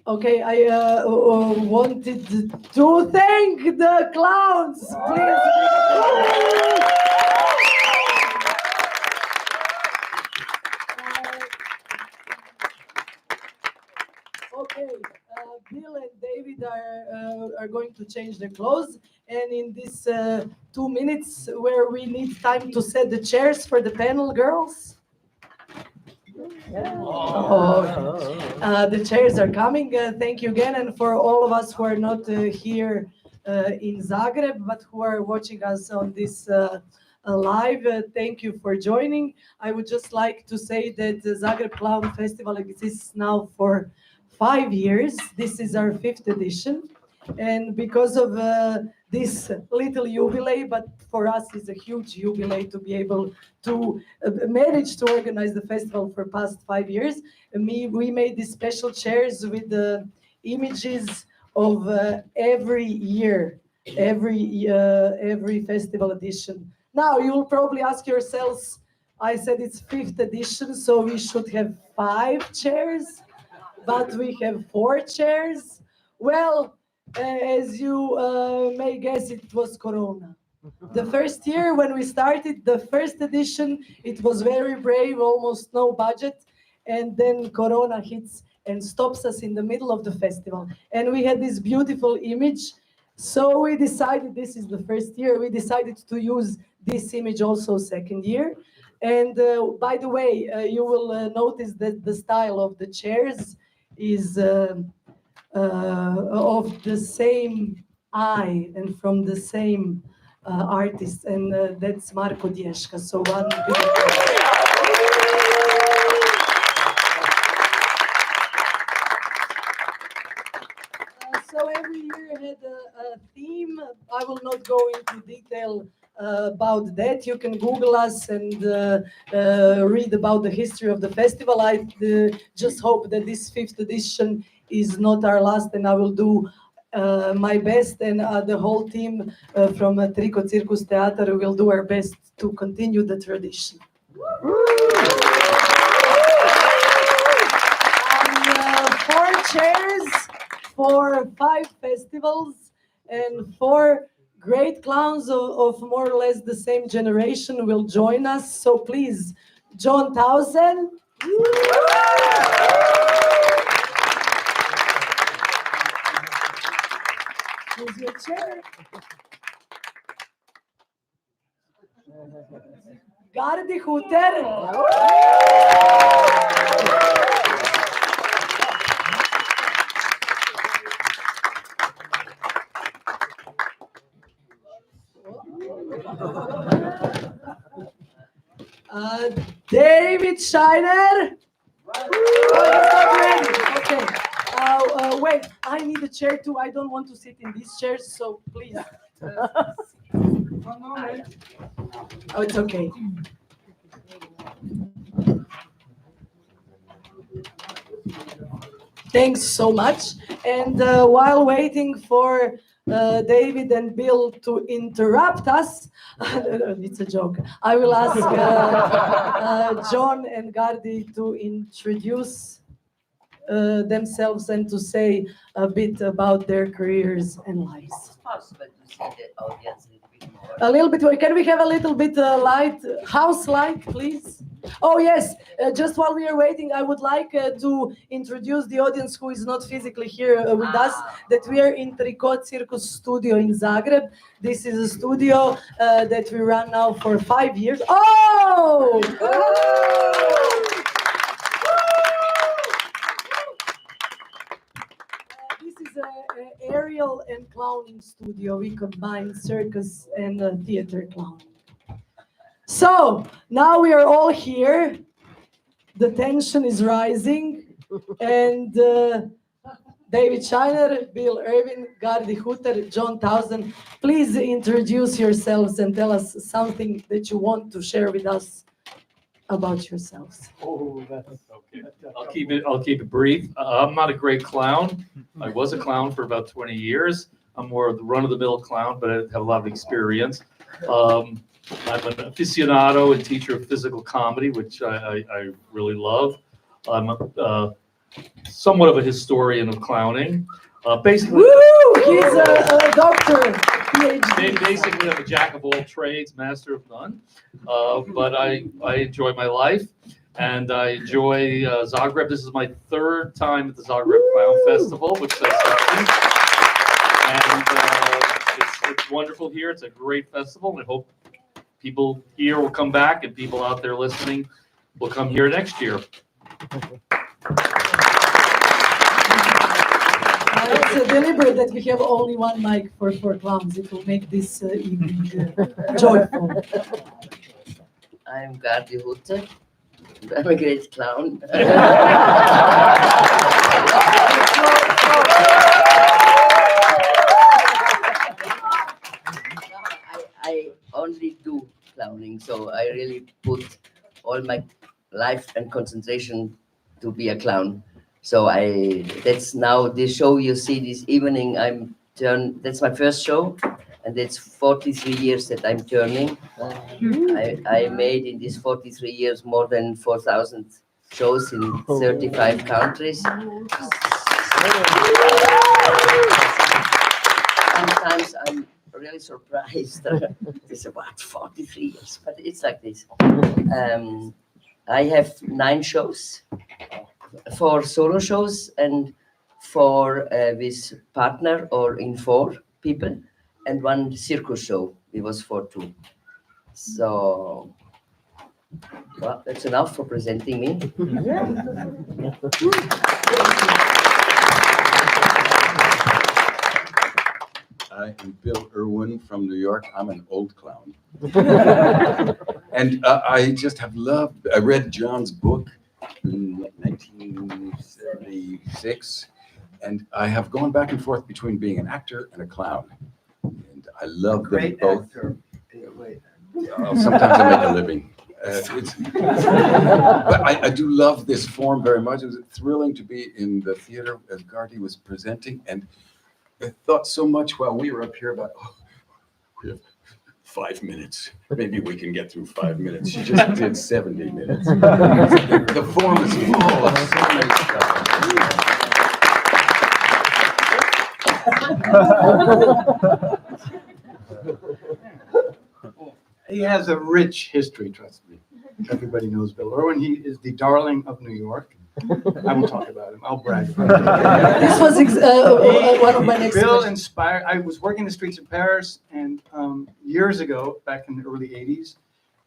Okay, I wanted to thank the clowns, please. Okay, Bill and David are going to change their clothes, and in this 2 minutes where we need time to set the chairs for the panel, girls. Oh, the chairs are coming. Thank you again, and for all of us who are not here in Zagreb, but who are watching us on this live, thank you for joining. I would just like to say that the Zagreb Clown Festival exists now for 5 years. This is our 5th edition, and because of this little jubilee, but for us it's a huge jubilee to be able to manage to organize the festival for past 5 years. We made these special chairs with the images of every year, every festival edition. Now you'll probably ask yourselves, I said it's 5th edition, so we should have 5 chairs, but we have 4 chairs. Well, as you may guess, it was Corona. The first year when we started the first edition, it was very brave, almost no budget. And then Corona hits and stops us in the middle of the festival. And we had this beautiful image. So we decided, this is the first year, we decided to use this image also second year. And by the way, you will notice that the style of the chairs is of the same eye and from the same artist, and that's Marko Dješka. So one so every year had a theme. I will not go into detail about that. You can Google us and read about the history of the festival. I just hope that this 5th edition is not our last, and I will do my best, and the whole team from Trico Circus Theater will do our best to continue the tradition. And, 4 chairs for 5 festivals and 4 great clowns of more or less the same generation will join us. So please, John Towsen. Here's your chair. Gardi Huter. David Shiner. Okay. Wait, I need a chair too. I don't want to sit in these chairs, so please. One moment. Oh, it's okay. Thanks so much. And while waiting for David and Bill to interrupt us, it's a joke. I will ask John and Gardi to introduce themselves and to say a bit about their careers and lives. It's possible to see the audience a little bit more. A little bit more. Can we have a little bit light, house light, please? Oh yes, just while we are waiting, I would like to introduce the audience who is not physically here with us, that we are in Trico Circus studio in Zagreb. This is a studio that we run now for 5 years. Oh! This is an aerial and clowning studio. We combine circus and theater clowning. So now we are all here. The tension is rising, and David Shiner, Bill Irwin, Gardi Huter, John Towsen, please introduce yourselves and tell us something that you want to share with us about yourselves. Oh, that's okay. I'll keep it brief. I'm not a great clown. I was a clown for about 20 years. I'm more of the run-of-the-mill clown, but I have a lot of experience. I'm an aficionado and teacher of physical comedy, which I really love. I'm somewhat of a historian of clowning. Basically, Woo! He's a doctor, PhD. basically, I'm a jack of all trades, master of none. But I enjoy my life, and I enjoy Zagreb. This is my third time at the Zagreb Clown Festival, which says something. And it's wonderful here. It's a great festival, and I hope people here will come back, and people out there listening will come here next year. It's deliberate that we have only one mic for clowns. It will make this evening joyful. I'm Gardi. I'm a great clown. I only do clowning, so I really put all my life and concentration to be a clown. So that's now the show you see this evening. That's my first show, and it's 43 years that I'm turning. I made in these 43 years more than 4,000 shows in 35 countries. Sometimes I'm really surprised. They say, what, 43 years? But it's like this. I have 9 shows, 4 solo shows, and 4 with partner or in 4 people, and 1 circus show. It was for 2. So, well, that's enough for presenting me. I am Bill Irwin from New York. I'm an old clown. And I just have loved, I read John's book in 1976, and I have gone back and forth between being an actor and a clown. And I love them Great both. actor. Sometimes I make a living. But I do love this form very much. It was thrilling to be in the theater as Gardi was presenting, and I thought so much while we were up here about, we have 5 minutes. Maybe we can get through 5 minutes. She just did 70 minutes. The form is full of so many stuff. He has a rich history, trust me. Everybody knows Bill Irwin. He is the darling of New York. I won't talk about him. I'll brag about him. This was one of my next Bill questions. inspired. I was working the streets of Paris, and years ago, back in the early 80s,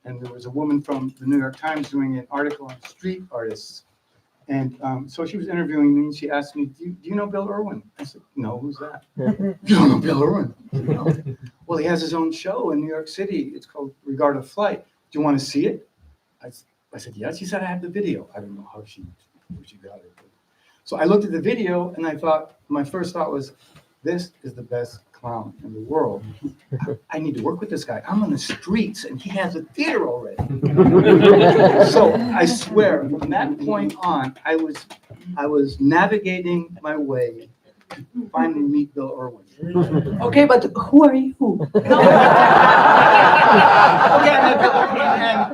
and there was a woman from the New York Times doing an article on street artists. And so she was interviewing me, and she asked me, do you know Bill Irwin? I said, no, who's that? You don't know Bill Irwin? I said, no. Well, he has his own show in New York City. It's called Regard of Flight. Do you want to see it? I said, yes. She said, I have the video. I don't know where she got it. So I looked at the video, and I thought, my first thought was, this is the best clown in the world. I need to work with this guy. I'm on the streets, and he has a theater already. So I swear, from that point on, I was navigating my way to finally meet Bill Irwin. Okay, but who are you? And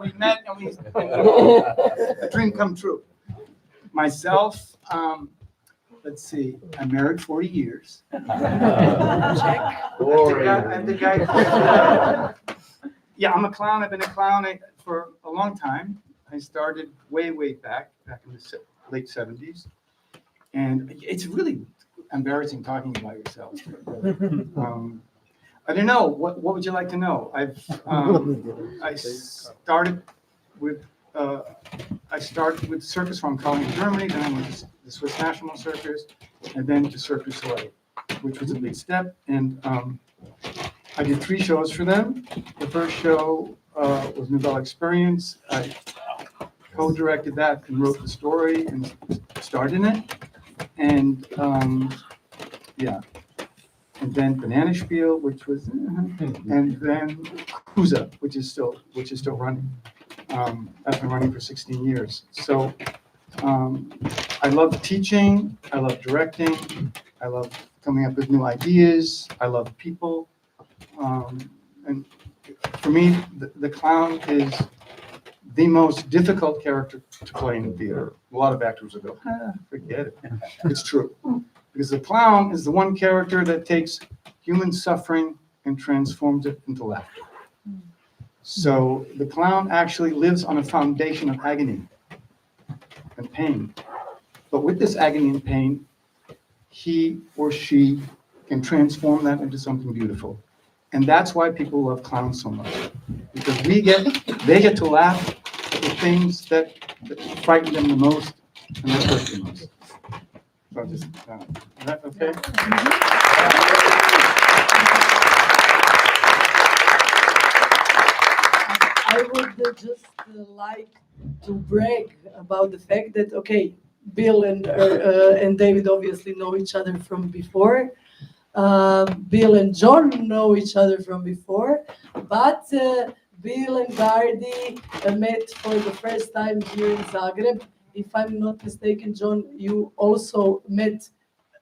we met, and a dream come true. Myself, let's see, I'm married 40 years. I'm the guy. Yeah, I'm a clown. I've been a clown for a long time. I started way back in the late 70s. And it's really embarrassing talking about yourself. I don't know. What would you like to know? I started with Circus from Cologne, Germany. Then I went to the Swiss National Circus, and then to Cirque du Soleil, which was a big step. And I did 3 shows for them. The first show was Nouvelle Experience. I co-directed that and wrote the story and starred in it. And and then Banana Spiel, which was, and then Kuza, which is still running. That's been running for 16 years. So I love teaching. I love directing. I love coming up with new ideas. I love people. And for me, the clown is the most difficult character to play in theater. A lot of actors will go, forget it. It's true. Because the clown is the one character that takes human suffering and transforms it into laughter. So the clown actually lives on a foundation of agony and pain. But with this agony and pain, he or she can transform that into something beautiful. And that's why people love clowns so much. Because they get to laugh at the things that frighten them the most and that hurt the most. So I'll just, is that okay? I would just like to brag about the fact that, okay, Bill and David obviously know each other from before. Bill and John know each other from before, but Bill and Gardi met for the first time here in Zagreb. If I'm not mistaken, John, you also met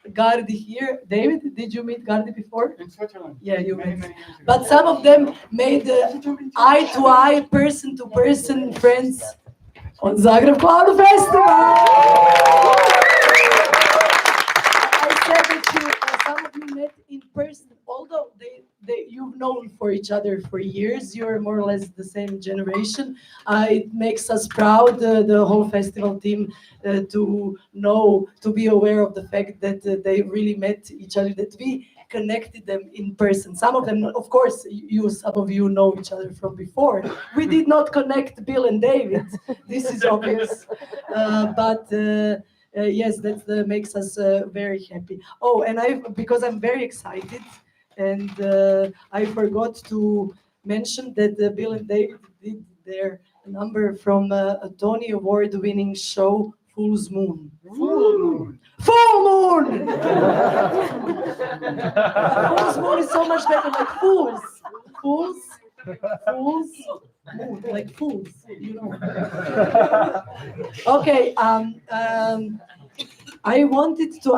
Gardi here. David, did you meet Gardi before? In Switzerland. Yeah, you Many, met. many years ago. But some of them made eye-to-eye, person-to-person friends on Zagreb Clown Festival. I said that some of you met in person, although you've known for each other for years. You're more or less the same generation. It makes us proud, the whole festival team, to be aware of the fact that they really met each other, that we connected them in person. Some of them, of course, some of you know each other from before. We did not connect Bill and David. This is obvious. But yes, that makes us very happy. Oh, and because I'm very excited, and I forgot to mention that Bill and David did their number from a Tony Award-winning show, Fool's Moon. Full moon. Full moon! Fool's moon is so much better, like fools. Fools. Moon, like fools, you know. Okay, I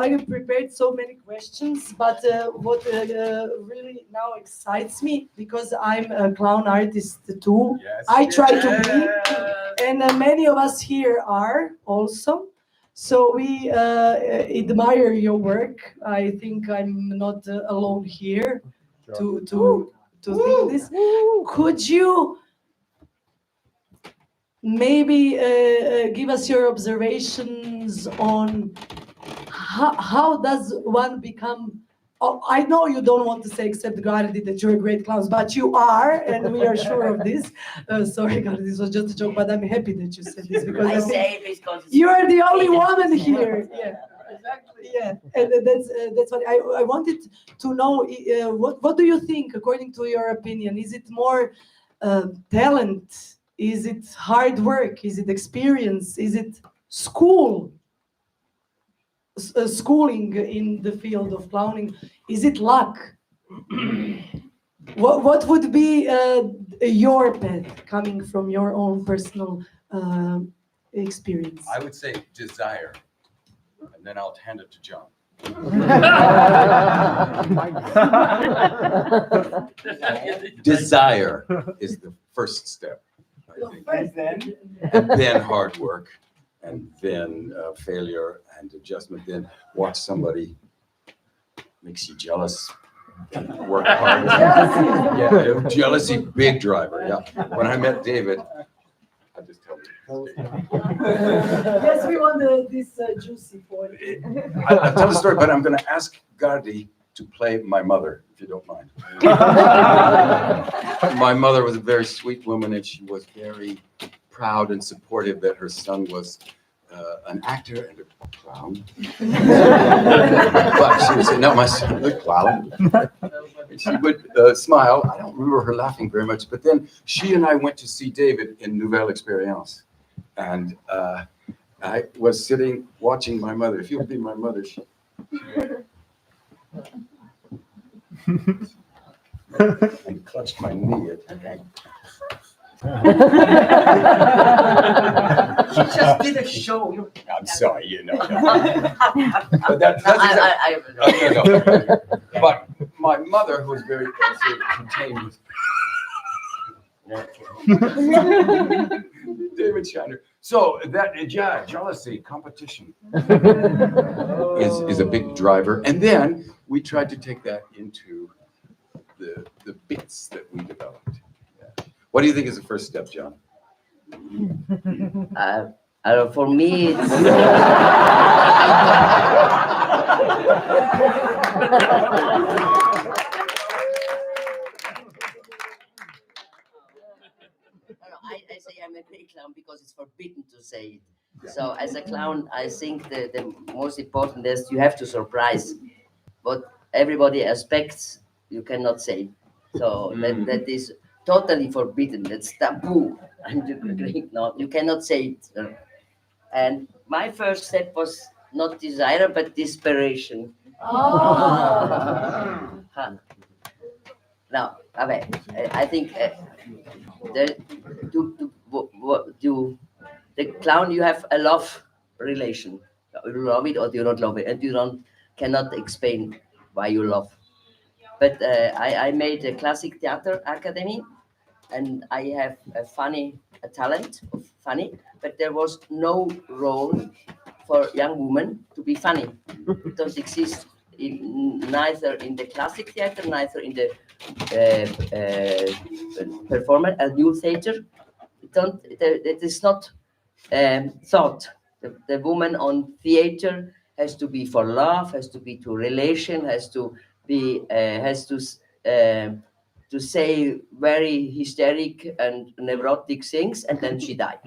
have prepared so many questions, but what really now excites me, because I'm a clown artist too, Yes. I try to be, and many of us here are also. So we admire your work. I think I'm not alone here to think this. Could you maybe give us your observations on how does one become? Oh, I know you don't want to say, except Gardi, that you're a great clown, but you are, and we are sure of this. Sorry, Gardi, this was just a joke, but I'm happy that you said this, because I I think say it because it's you're the only woman here. Yeah, exactly. Yeah, and that's what I wanted to know. What do you think, according to your opinion? Is it more talent? Is it hard work? Is it experience? Is it schooling in the field of clowning? Is it luck? What would be your path, coming from your own personal experience? I would say desire, and then I'll hand it to John. Desire is the first step, I think. And then hard work, and then failure and adjustment. Then watch somebody makes you jealous. Work hard. Yeah, jealousy, big driver. Yeah. When I met David, I just tell you. Yes, we want this juicy point. I'll tell the story, but I'm going to ask Gardi to play my mother, if you don't mind. My mother was a very sweet woman, and she was very proud and supportive that her son was an actor and a clown. But she would say, "No, my son is a clown." And she would smile. I don't remember her laughing very much, but then she and I went to see David in Nouvelle Experience. And I was sitting watching my mother. If you'll be my mother, she and clutched my knee. okay. She just did a show. I'm sorry, you know. But that's I no. But my mother, who was very contained, David Shiner. So that, yeah, jealousy, competition is a big driver. And then we tried to take that into the bits that we developed. Yeah. What do you think is the first step, John? For me, it's no, I say I'm a great clown because it's forbidden to say it. So as a clown, I think the most important is you have to surprise. What everybody expects, you cannot say. So that is totally forbidden. That's taboo. And you cannot say it. And my first step was not desire, but desperation. Huh. Now, I think the clown, you have a love relation. You love it or you don't love it, and you cannot explain why you love. But I made a classic theater academy, and I have a talent of funny, but there was no role for young women to be funny. It doesn't exist neither in the classic theater, neither in the performance, a new theater. It is not thought. The woman on theater has to be for love, has to be to relation, has to say very hysteric and neurotic things, and then she died.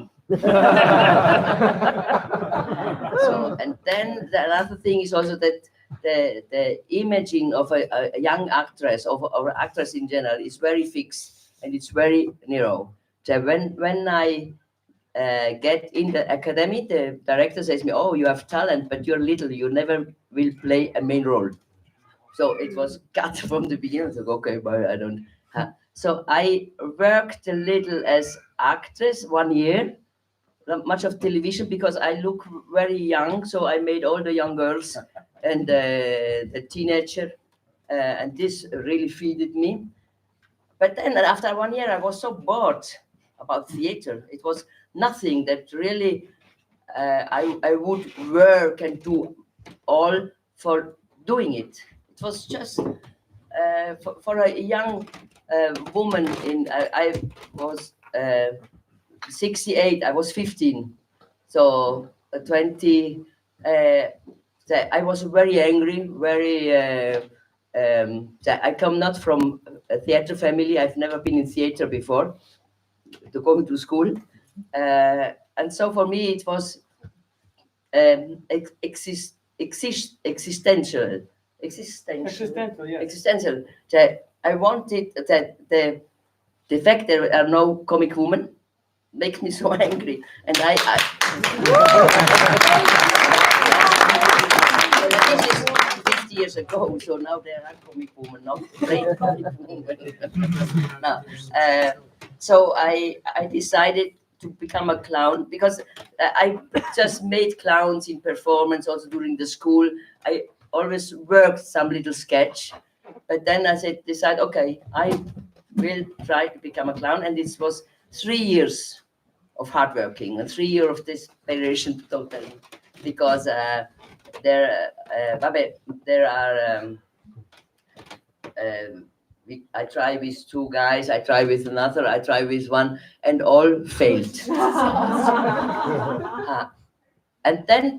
So, and then the another thing is also that the imaging of a young actress or actress in general is very fixed and it's very narrow. So when I get in the academy, the director says to me, "Oh, you have talent, but you're little. You never will play a main role." So it was cut from the beginning. I was like, okay, but I don't. So I worked a little as actress 1 year, not much of television because I look very young. So I made all the young girls and the teenager, and this really feeded me. But then after 1 year, I was so bored about theater. It was nothing that really I would work and do all for doing it. It was just for a young woman. I was 68. I was 15, so 20. I was very angry. I come not from a theater family. I've never been in theater before. To go to school, and so for me it was existential. Existential, yes. Existential. That I wanted that the fact there are no comic women makes me so angry, and this is 50 years ago, so now there are comic women, not great comic women. No, so I decided to become a clown because I just made clowns in performance also during the school. I always worked some little sketch, but then I decide, okay, I will try to become a clown, and it was 3 years of hard working and 3 years of desperation totally, because there are. I try with 2 guys, I try with another, I try with one, and all failed. And then,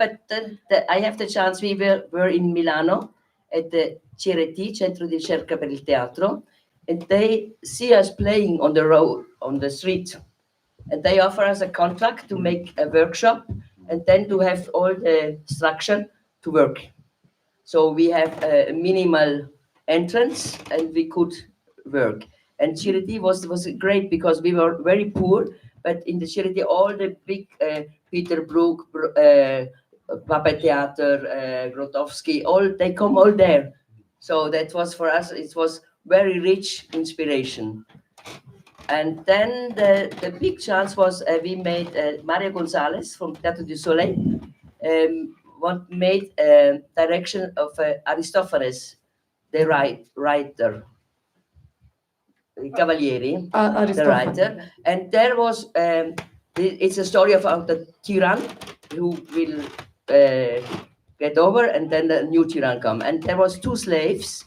I have the chance. We were in Milano at the CRT, Centro di Ricerca per il Teatro, and they see us playing on the road, on the street, and they offer us a contract to make a workshop and then to have all the structure to work. So we have a minimal entrance and we could work. And Charity was great because we were very poor, but in the Charity, all the big Peter Brook, Puppet Theater, Grotowski, they come all there. So that was for us, it was very rich inspiration. And then the big chance was we made Maria Gonzalez from Teatro du Soleil made a direction of Aristophanes, the writer. Cavalieri, the Aristotle. writer, and there was it's a story about the tyrann who will get over, and then the new tyrann come, and there was two slaves,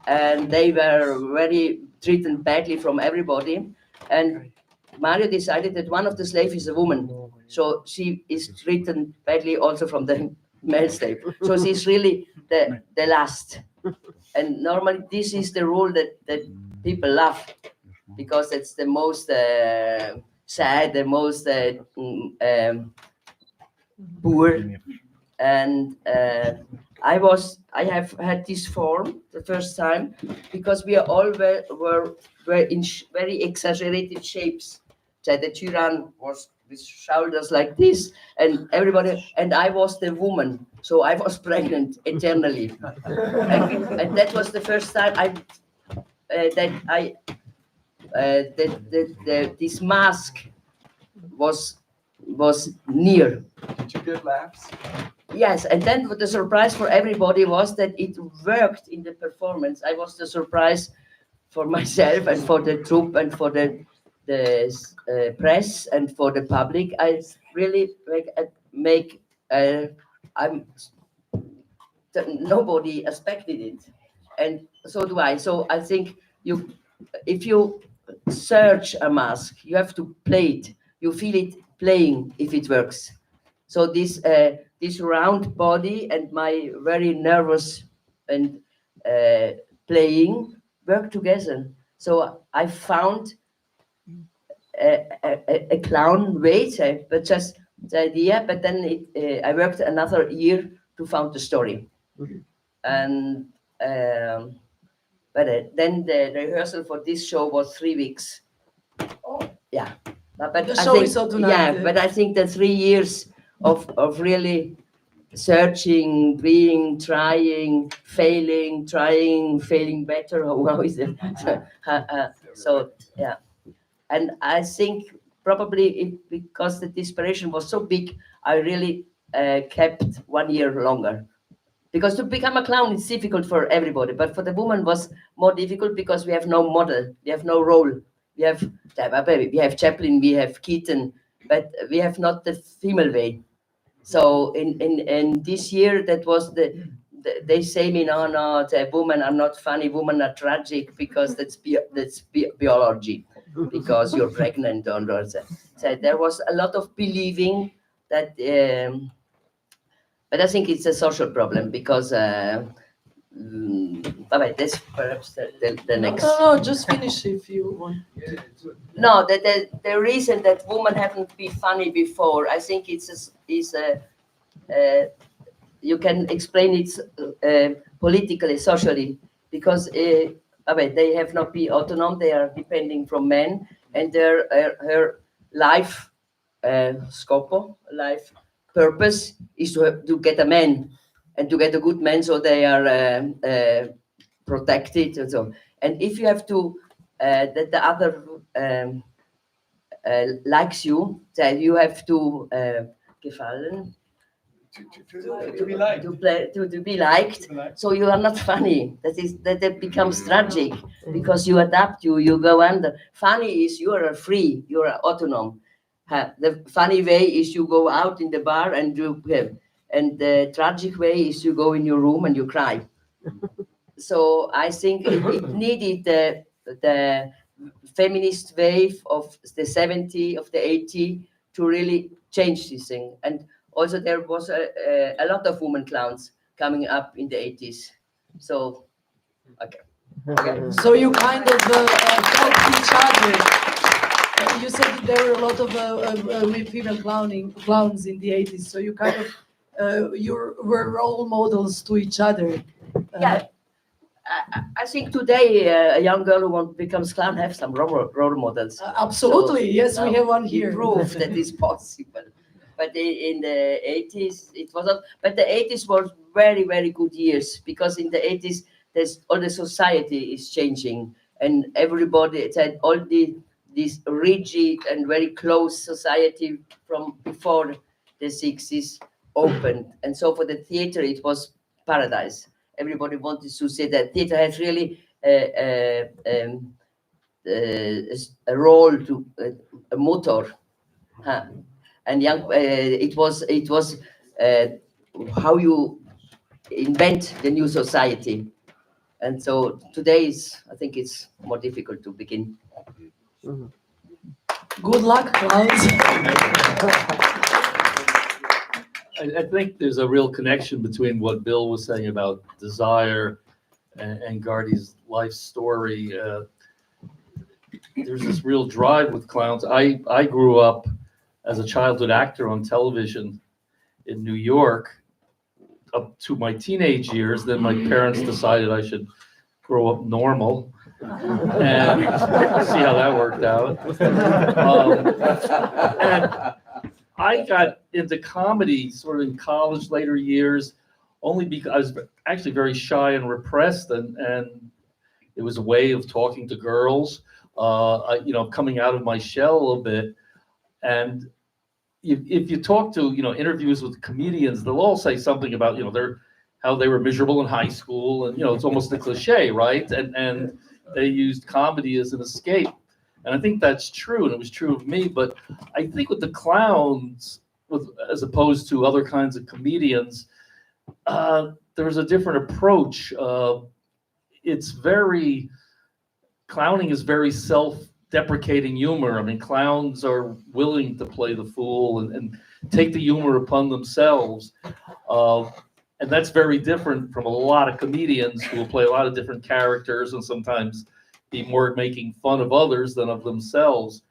and they were very treated badly from everybody, and Mario decided that one of the slaves is a woman, so she is treated badly also from the male slave, so she's really the last. And normally this is the rule that people love, because it's the most sad, the most poor. And I have had this form the first time because we are all were in very exaggerated shapes. So the tyrann was with shoulders like this, and everybody, and I was the woman, so I was pregnant eternally, and that was the first time this mask was near. Did you get laughs? Yes, and then the surprise for everybody was that it worked in the performance. I was the surprise for myself and for the troupe and for the press and for the public. I really nobody expected it, and so do I. So I think if you search a mask, you have to play it. You feel it playing if it works. So this round body and my very nervous and playing work together. So I found a clown way, but just the idea. But then I worked another year to found the story, and then the rehearsal for this show was 3 weeks. Yeah, but The I show think, is on tonight. yeah, but I think the 3 years of really searching, being, trying, failing, trying, failing better. How is it? So yeah, and I think probably because the desperation was so big, I really kept 1 year longer. Because to become a clown is difficult for everybody, but for the woman was more difficult because we have no model, we have no role. We have Chaplin, we have Keaton, but we have not the female way. So in this year, that was they say me, no, the women are not funny, women are tragic because that's biology, because you're pregnant or so there was a lot of believing that. But I think it's a social problem because. That's perhaps the next. No, just finish if you want. No, the reason that women haven't been funny before, I think you can explain it politically, socially, because they have not been autonomous. They are depending from men, and her life life purpose is to get a man and to get a good man, so they are protected and so. And if you have to that the other likes you, that you have to gefallen. To be liked. To be liked, so you are not funny. That becomes tragic because you adapt, you go under. Funny is you are free, you are autonomous. The funny way is you go out in the bar and and the tragic way is you go in your room and you cry. So I think it needed the feminist wave of the 70s, of the 80s to really change this thing. And also there was a lot of women clowns coming up in the 80s. So, okay. So you kind of helped each other. You said that there were a lot of female clowns in the 80s. So you kind of you were role models to each other. Yeah. I think today a young girl who wants to become clown have some role models. Absolutely, so, yes, we have one here. Proof that is possible. But in the 80s, it was not. But the 80s were very, very good years because in the 80s, all the society is changing, and everybody said all this rigid and very close society from before the 60s opened, and so for the theater it was paradise. Everybody wanted to say that theater has really a role to a motor, huh? And it was how you invent the new society. And so today I think it's more difficult to begin. Good luck, clowns. I think there's a real connection between what Bill was saying about desire and Gardi's life story. There's this real drive with clowns. I grew up as a childhood actor on television in New York up to my teenage years. Then my parents decided I should grow up normal and see how that worked out. And I got into comedy sort of in college, later years, only because I was actually very shy and repressed, and it was a way of talking to girls, coming out of my shell a little bit. And if you talk to, interviews with comedians, they'll all say something about, how they were miserable in high school, and, it's almost a cliche, right? And they used comedy as an escape. And I think that's true, and it was true of me. But I think with the clowns, as opposed to other kinds of comedians, there's a different approach. Clowning is very self-deprecating humor. I mean, clowns are willing to play the fool and take the humor upon themselves. And that's very different from a lot of comedians who will play a lot of different characters and sometimes be more making fun of others than of themselves.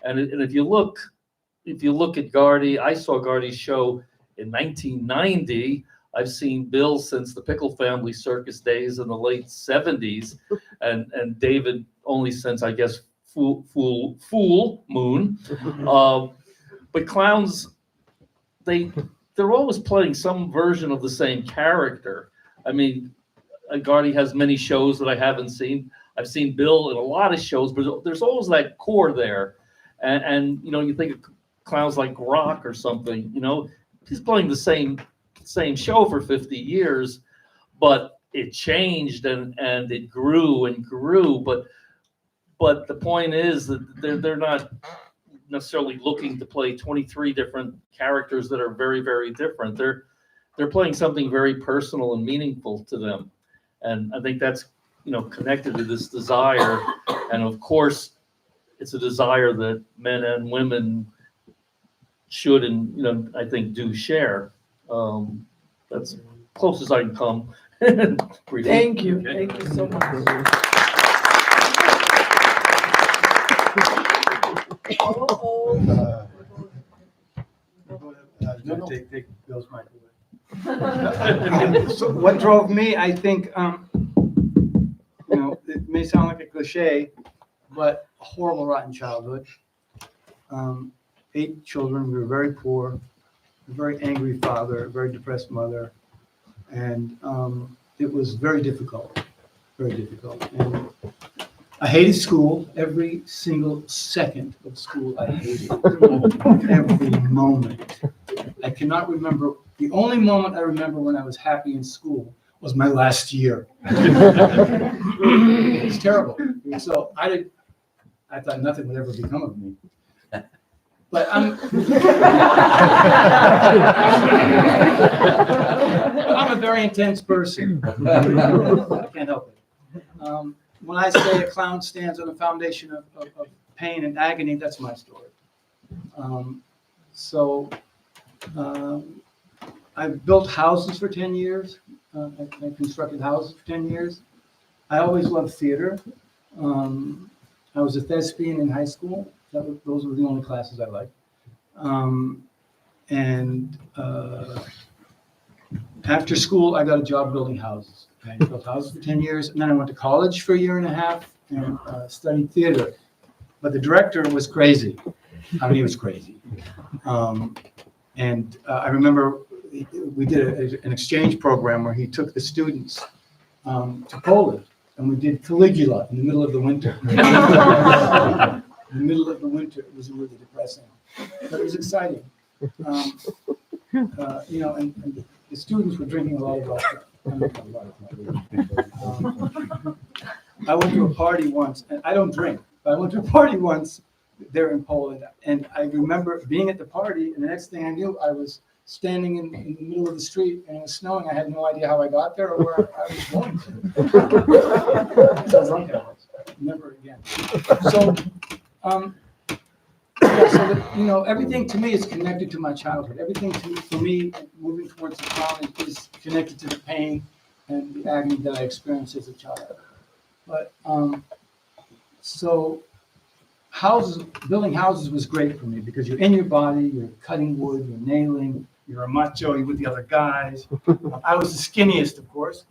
And if you look at Gardi, I saw Gardi's show in 1990. I've seen Bill since the Pickle Family Circus days in the late 70s, and David only since, I guess, Full Moon. But clowns, they're always playing some version of the same character. I mean, Gardi has many shows that I haven't seen. I've seen Bill in a lot of shows, but there's always that core there. And you think of clowns like Rock or something, he's playing the same show for 50 years, but it changed and it grew and grew. But the point is that they're not necessarily looking to play 23 different characters that are very, very different. They're playing something very personal and meaningful to them. And I think that's, connected to this desire. And of course, it's a desire that men and women should and, I think do share. That's close as I can come. Thank you. Thank you so much. Take Bill's mic away. So what drove me, I think, it may sound like a cliche, but a horrible, rotten childhood. 8 children, we were very poor, a very angry father, a very depressed mother, and it was very difficult, very difficult. And I hated school. Every single second of school I hated. Every moment. I cannot remember. The only moment I remember when I was happy in school was my last year. It was terrible. So I thought nothing would ever become of me. But I'm a very intense person. I can't help it. When I say a clown stands on a foundation of pain and agony, that's my story. I've built houses for 10 years. I constructed houses for 10 years. I always loved theater. I was a thespian in high school. Those were the only classes I liked. After school, I got a job building houses. I built houses for 10 years, and then I went to college for a year and a half and studied theater. But the director was crazy. I mean, he was crazy. I remember we did an exchange program where he took the students to Poland, and we did Caligula in the middle of the winter. In the middle of the winter, it was really depressing, but it was exciting. And the students were drinking a lot of vodka. I went to a party once, and I don't drink, But I went to a party once there in Poland, and I remember being at the party, and the next thing I knew, I was standing in the middle of the street, and it was snowing. I had no idea how I got there or where I was going to. That's how drunk I was. Never again. So, yeah, so everything to me is connected to my childhood. Everything for me, moving towards the clown is connected to the pain and the agony that I experienced as a child. But so building houses was great for me because you're in your body, you're cutting wood, you're nailing, you're a macho, you're with the other guys. I was the skinniest, of course.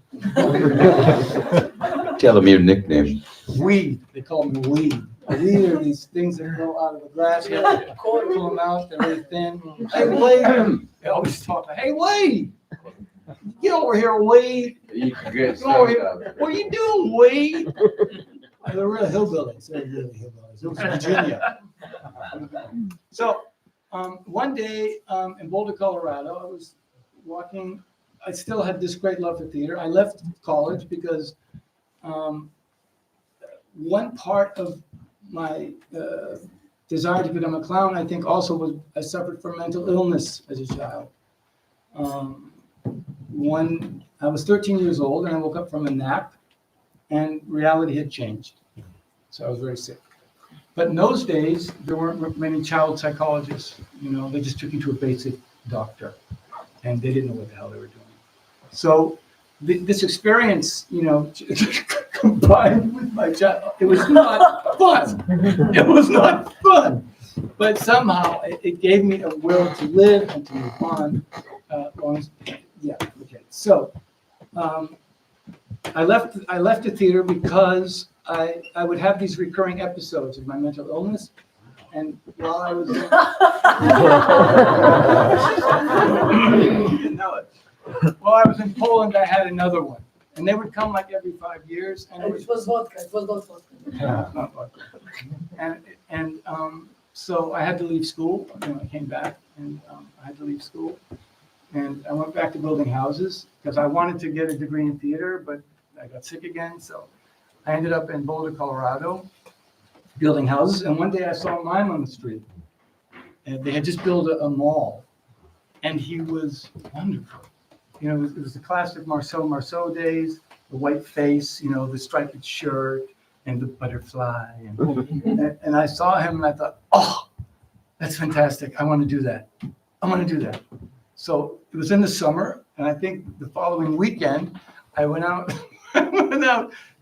Tell them your nickname. Weed, they call me weed. A weed are these things that grow out of the grass. You have to pull them out, they're really thin. Hey, Wade. They always talk like, hey, Wade, get over here, Wade. Get over here. What are you doing, Wade? They're real hillbillies. They're really hillbillies. It was Virginia. So one day in Boulder, Colorado, I was walking. I still had this great love for theater. I left college because one part of my desire to become a clown, I think, also was I suffered from mental illness as a child. I was 13 years old, and I woke up from a nap, and reality had changed. So I was very sick. But in those days, there weren't many child psychologists. They just took you to a basic doctor, and they didn't know what the hell they were doing. So this experience, combined with my child, it was not fun. It was not fun. But somehow it gave me a will to live and to move on. So I left the theater because I would have these recurring episodes of my mental illness, and while I was while I was in Poland, I had another one, and they would come like every 5 years, and It was vodka. It was not vodka. not vodka. And so I had to leave school. I came back, and I had to leave school, and I went back to building houses because I wanted to get a degree in theater, but I got sick again, so I ended up in Boulder, Colorado, building houses. And one day I saw a mime on the street, and they had just built a mall, and he was wonderful. It was the classic Marcel Marceau days, the white face, the striped shirt, and the butterfly. And I saw him, and I thought, oh, that's fantastic. I want to do that. So it was in the summer, and I think the following weekend, I went out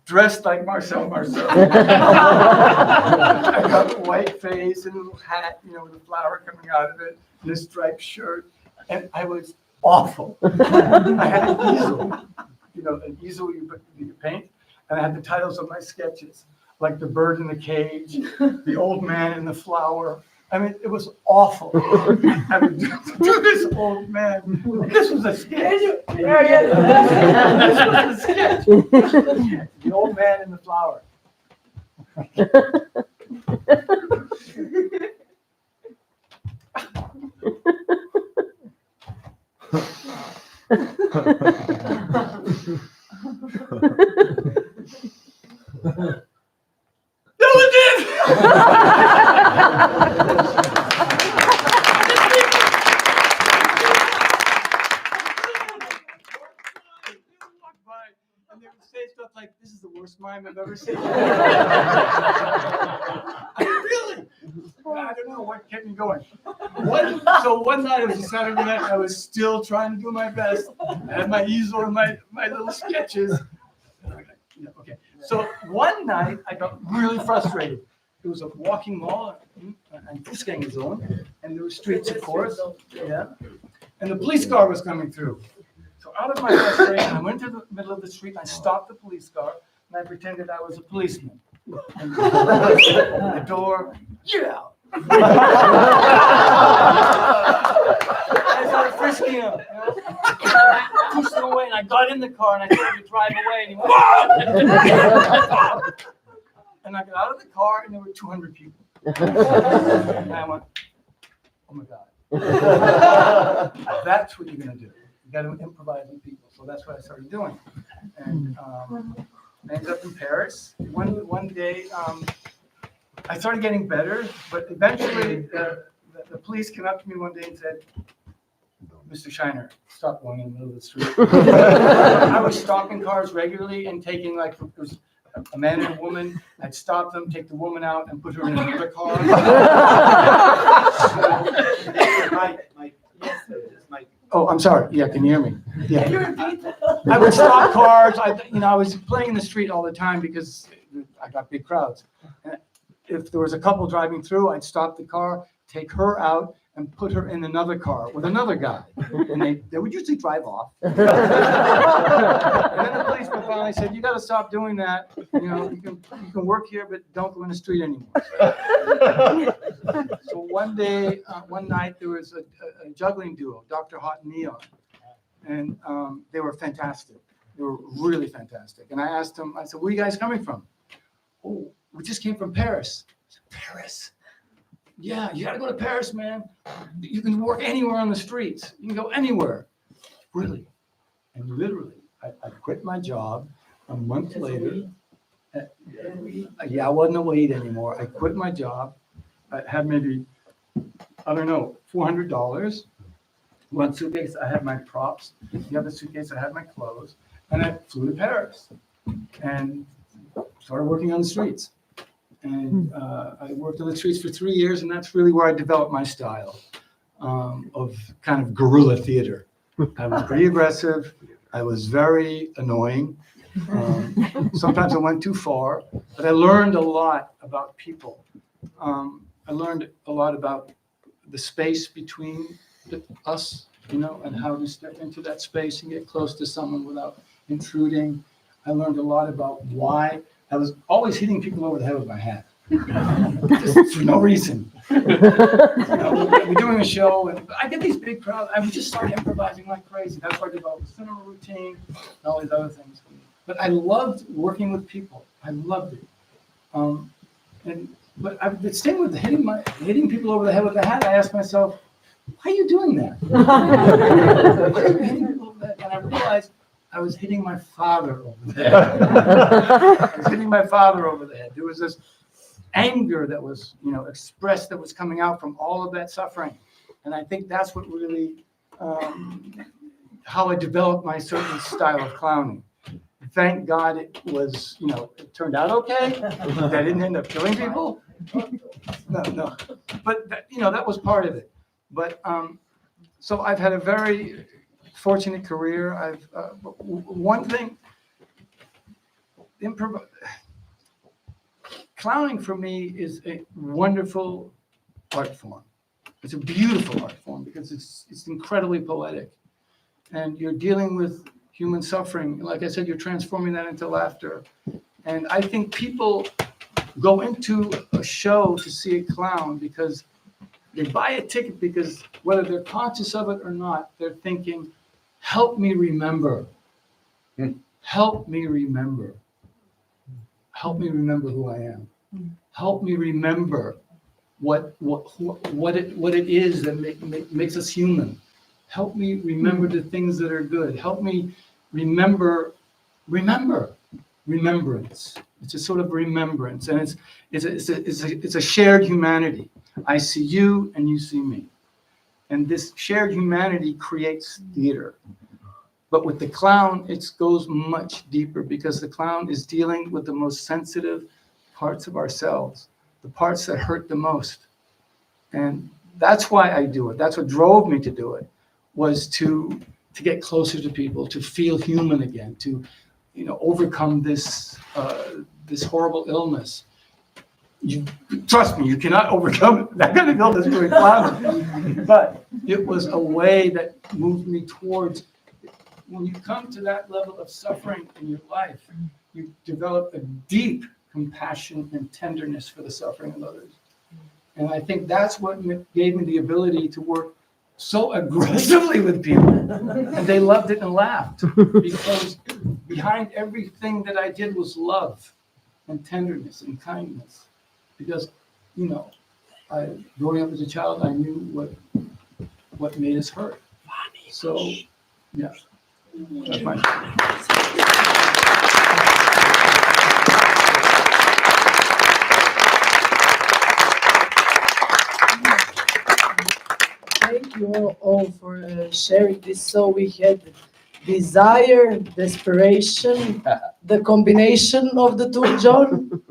dressed like Marcel Marceau. I got a white face and a little hat, with a flower coming out of it, and a striped shirt, and I was awful. I had an easel, you paint, and I had the titles of my sketches, like The Bird in the Cage, The Old Man in the Flower. I mean, it was awful. I would do this old man. This was a sketch. This was a sketch. The Old Man in the Flower. That was it! And they would say stuff like, "This is the worst mime I've ever seen." Really? I don't know what kept me going. So one night, it was a Saturday night, I was still trying to do my best. I had my easel and my little sketches. Okay. So one night, I got really frustrated. It was a walking mall in Fußgängerzone, and there were streets, of course. Yeah. And the police car was coming through. So out of my frustration, I went to the middle of the street, I stopped the police car, and I pretended I was a policeman. And the door, get out. I started frisking him. I pushed him away, and I got in the car, and I started to drive away, and he went, and I got out of the car, and there were 200 people. And I went, oh my God. That's what you're going to do. You got to improvise with people. So that's what I started doing. And I ended up in Paris. One day, I started getting better, but eventually the police came up to me one day and said, Mr. Shiner, stop going in the middle of the street. I was stopping cars regularly and taking, like, it was a man and a woman. I'd stop them, take the woman out, and put her in another car. Oh, I'm sorry. Yeah, can you hear me? Yeah. Can you repeat that? I would stop cars. I was playing in the street all the time because I got big crowds. And if there was a couple driving through, I'd stop the car, take her out, and put her in another car with another guy. And they would usually drive off. And then the policeman finally said, "You got to stop doing that. You can work here, but don't go in the street anymore." So one night, there was a juggling duo, Dr. Hot and Neon. And they were fantastic. They were really fantastic. And I asked them, I said, "Where are you guys coming from?" "Oh, we just came from Paris." I said, "Paris? Yeah, you got to go to Paris, man. You can work anywhere on the streets. You can go anywhere." "Really?" And literally, I quit my job a month later. Yeah, I wasn't a wait anymore. I quit my job. I had maybe, I don't know, $400. One suitcase, I had my props. The other suitcase, I had my clothes. And I flew to Paris and started working on the streets. And I worked on the streets for 3 years, and that's really where I developed my style of kind of guerrilla theater. I was pretty aggressive. I was very annoying. Sometimes I went too far, but I learned a lot about people. I learned a lot about the space between us, and how to step into that space and get close to someone without intruding. I learned a lot about why I was always hitting people over the head with my hat, just for no reason. We're doing a show, and I get these big crowds. I would just start improvising like crazy. That's where I developed the cinema routine and all these other things. But I loved working with people. I loved it. But the thing with hitting people over the head with the hat, I asked myself, why are you doing that? Why are you hitting people over the head? And I realized I was hitting my father over the head. I was hitting my father over the head. There was this anger that was, expressed, that was coming out from all of that suffering. And I think that's what really, how I developed my certain style of clowning. Thank God it was, it turned out okay. I didn't end up killing people. No. But, that was part of it. But, so I've had a very fortunate career. One thing, clowning for me is a wonderful art form. It's a beautiful art form because it's incredibly poetic. And you're dealing with human suffering. Like I said, you're transforming that into laughter. And I think people go into a show to see a clown because they buy a ticket because whether they're conscious of it or not, they're thinking, help me remember. Help me remember. Help me remember who I am. Help me remember what it is that makes us human. Help me remember the things that are good. Help me remember remembrance. It's a sort of remembrance, and it's a shared humanity. I see you and you see me. And this shared humanity creates theater. But with the clown, it goes much deeper because the clown is dealing with the most sensitive parts of ourselves, the parts that hurt the most. And that's why I do it. That's what drove me to do it, was to get closer to people, to feel human again, to overcome this horrible illness. Trust me, you cannot overcome it. That kind of illness doing clowning. But it was a way that moved me towards, when you come to that level of suffering in your life, you develop a deep compassion and tenderness for the suffering of others. And I think that's what gave me the ability to work so aggressively with people. And they loved it and laughed because behind everything that I did was love and tenderness and kindness. Because, growing up as a child, I knew what made us hurt. So, yeah, that's my thank you all for sharing this. So we had desire, desperation, the combination of the two, John.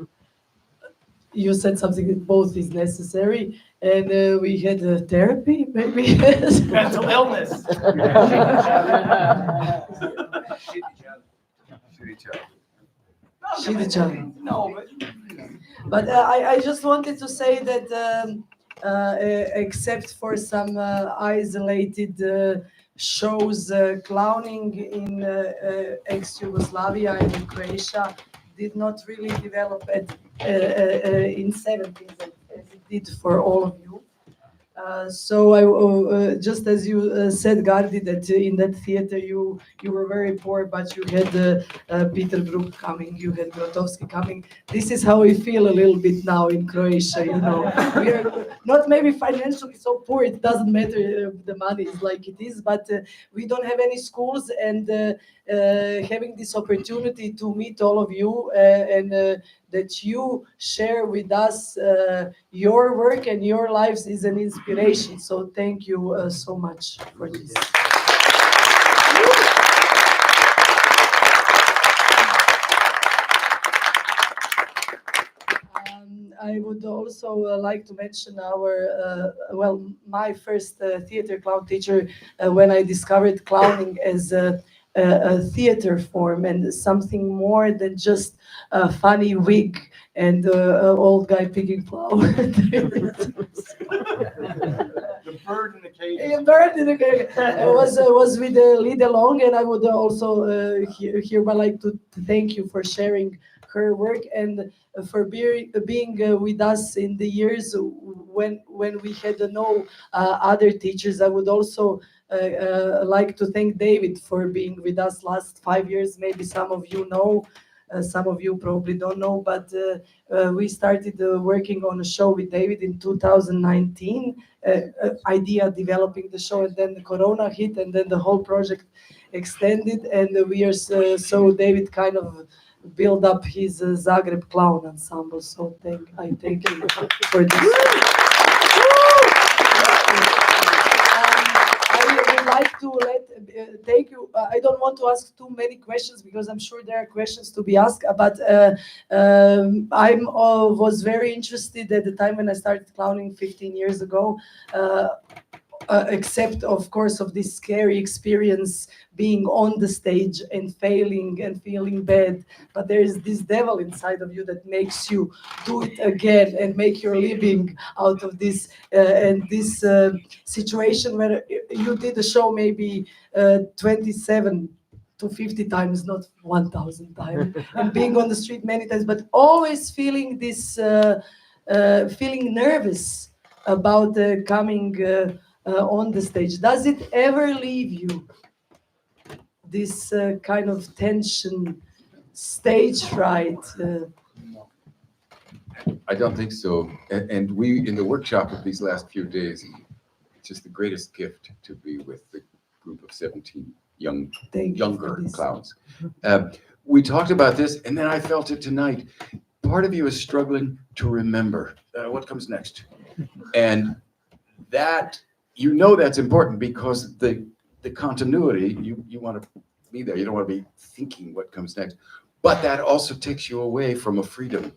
You said something that both is necessary, and we had therapy, maybe. Mental illness. Shoot each other. No, But I just wanted to say that except for some isolated shows, clowning in ex-Yugoslavia and in Croatia did not really develop in 70s as it did for all of you. So I just as you said, Gardi, that in that theater you were very poor, but you had Peter Brook coming, you had Grotowski coming. This is how we feel a little bit now in Croatia. You know, we are not maybe financially so poor. It doesn't matter the money is like it is, but we don't have any schools, and having this opportunity to meet all of you and that you share with us your work and your lives is an inspiration. So thank you so much for this. I would also like to mention my first theater clown teacher when I discovered clowning as a theater form and something more than just a funny wig and an old guy picking flowers. The bird in the cage. A bird in the cage. Was with Lida Long, and I would also hereby like to thank you for sharing her work and for being with us in the years when we had no other teachers. I would also like to thank David for being with us last 5 years. Maybe some of you know, some of you probably don't know, but we started working on a show with David in 2019, idea developing the show, and then the Corona hit, and then the whole project extended, and we are so David kind of build up his Zagreb clown ensemble. So I thank you for this. I would like to thank you. I don't want to ask too many questions because I'm sure there are questions to be asked. But I was very interested at the time when I started clowning 15 years ago. Except, of course, of this scary experience being on the stage and failing and feeling bad. But there is this devil inside of you that makes you do it again and make your living out of this. And this situation where you did a show maybe 27 to 50 times, not 1,000 times, and being on the street many times, but always feeling this, feeling nervous about coming on the stage. Does it ever leave you, this kind of tension, stage fright? I don't think so. And we, in the workshop of these last few days, it's just the greatest gift to be with the group of 17 younger clowns. We talked about this, and then I felt it tonight. Part of you is struggling to remember what comes next. And that, you know, that's important because the continuity, you want to be there. You don't want to be thinking what comes next. But that also takes you away from a freedom.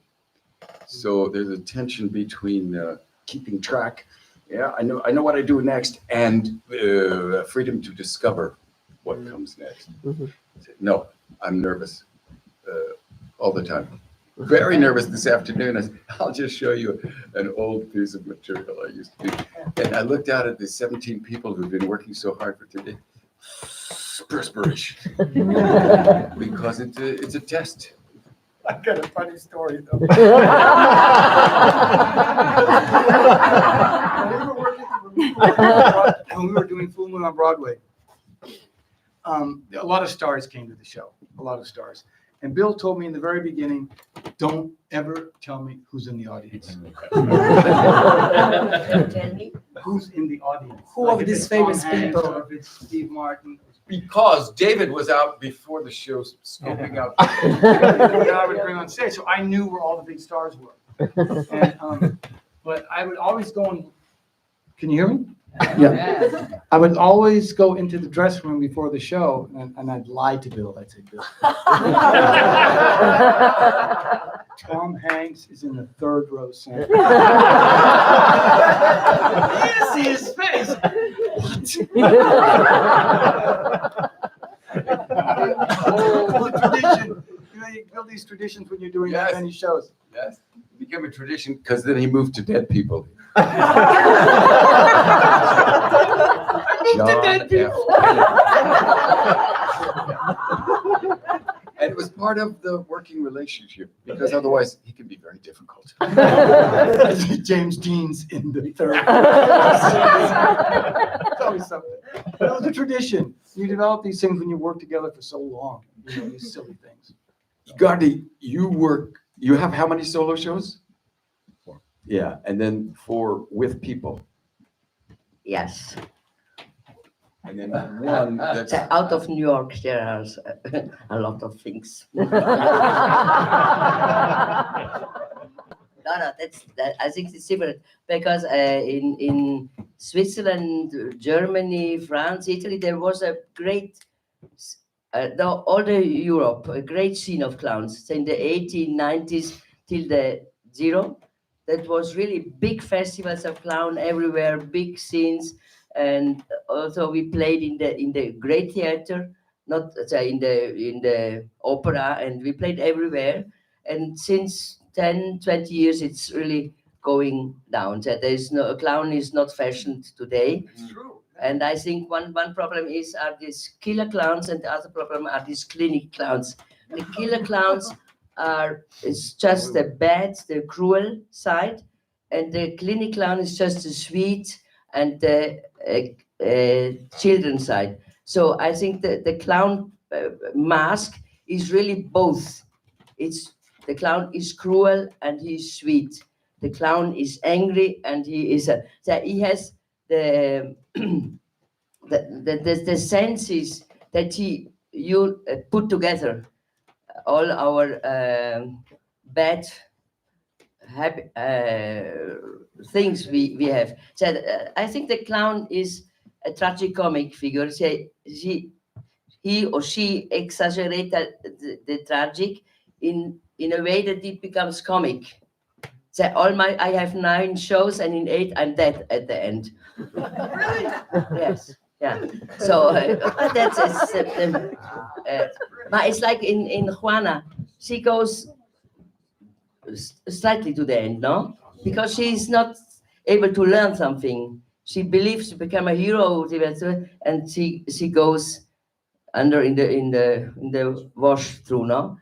So there's a tension between keeping track. Yeah, I know what I do next, and freedom to discover what comes next. No, I'm nervous all the time. Very nervous this afternoon. I'll just show you an old piece of material I used to do. And I looked out at the 17 people who've been working so hard for today. Perspiration. Because it's a test. I got a funny story though. When we were doing Full Moon on Broadway, a lot of stars came to the show. A lot of stars. And Bill told me in the very beginning, don't ever tell me who's in the audience. Who's in the audience? Who of these famous people? Or if it's Steve Martin. Because David was out before the show scoping out. I would bring on stage, so I knew where all the big stars were. And, but I would always go and, can you hear me? Yeah. I would always go into the dressing room before the show, and I'd lie to Bill. I'd say, Bill, Tom Hanks is in the third row center. You didn't see his face. Tradition. You know, you build these traditions when you're doing that Yes. many shows. Yes, it became a tradition because then he moved to dead people. John dead F. people. And it was part of the working relationship because otherwise he can be very difficult. James Dean's in the third. It's always something. But it was a tradition. You develop these things when you work together for so long. You know, these silly things. Gardi, you have how many solo shows? 4. Yeah, and then 4 with people. Yes. And then one that's So out of New York, there are a lot of things. No, I think it's different because in Switzerland, Germany, France, Italy, there was a great, all the Europe, a great scene of clowns. So in the 1890s till the zero, that was really big festivals of clown everywhere, big scenes, and also we played in the great theater, not in the opera, and we played everywhere. And since 10, 20 years, it's really going down. So there is no, a clown is not fashioned today. It's true. And I think one problem are these killer clowns, and the other problem are these clinic clowns. The killer clowns it's just the bad, the cruel side, and the clinic clown is just the sweet and the children side. So I think the clown mask is really both. The clown is cruel and he's sweet. The clown is angry and he is so he has the the senses that you put together all our bad things we have. So I think the clown is a tragicomic figure. So he or she exaggerates the tragic in a way that it becomes comic. So I have 9 shows, and in 8 I'm dead at the end. Really? Yes, yeah. So that's but it's like in Juana, she goes slightly to the end, no? Because she's not able to learn something. She believes to become a hero, and she goes under in the wash through, no?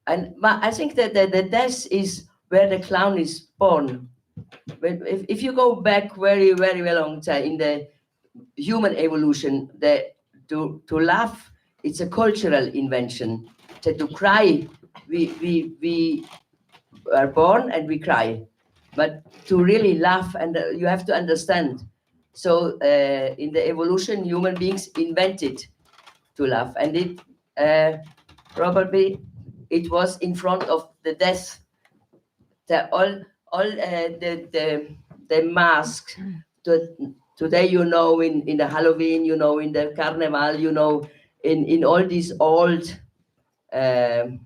But I think that the death is where the clown is born. If you go back very, very, very long time in the human evolution, to laugh, it's a cultural invention. So to cry, we are born and we cry, but to really laugh, and you have to understand. So in the evolution, human beings invented to laugh, and it probably it was in front of the death. The mask. Today, in the Halloween, in the Carnival, in all these old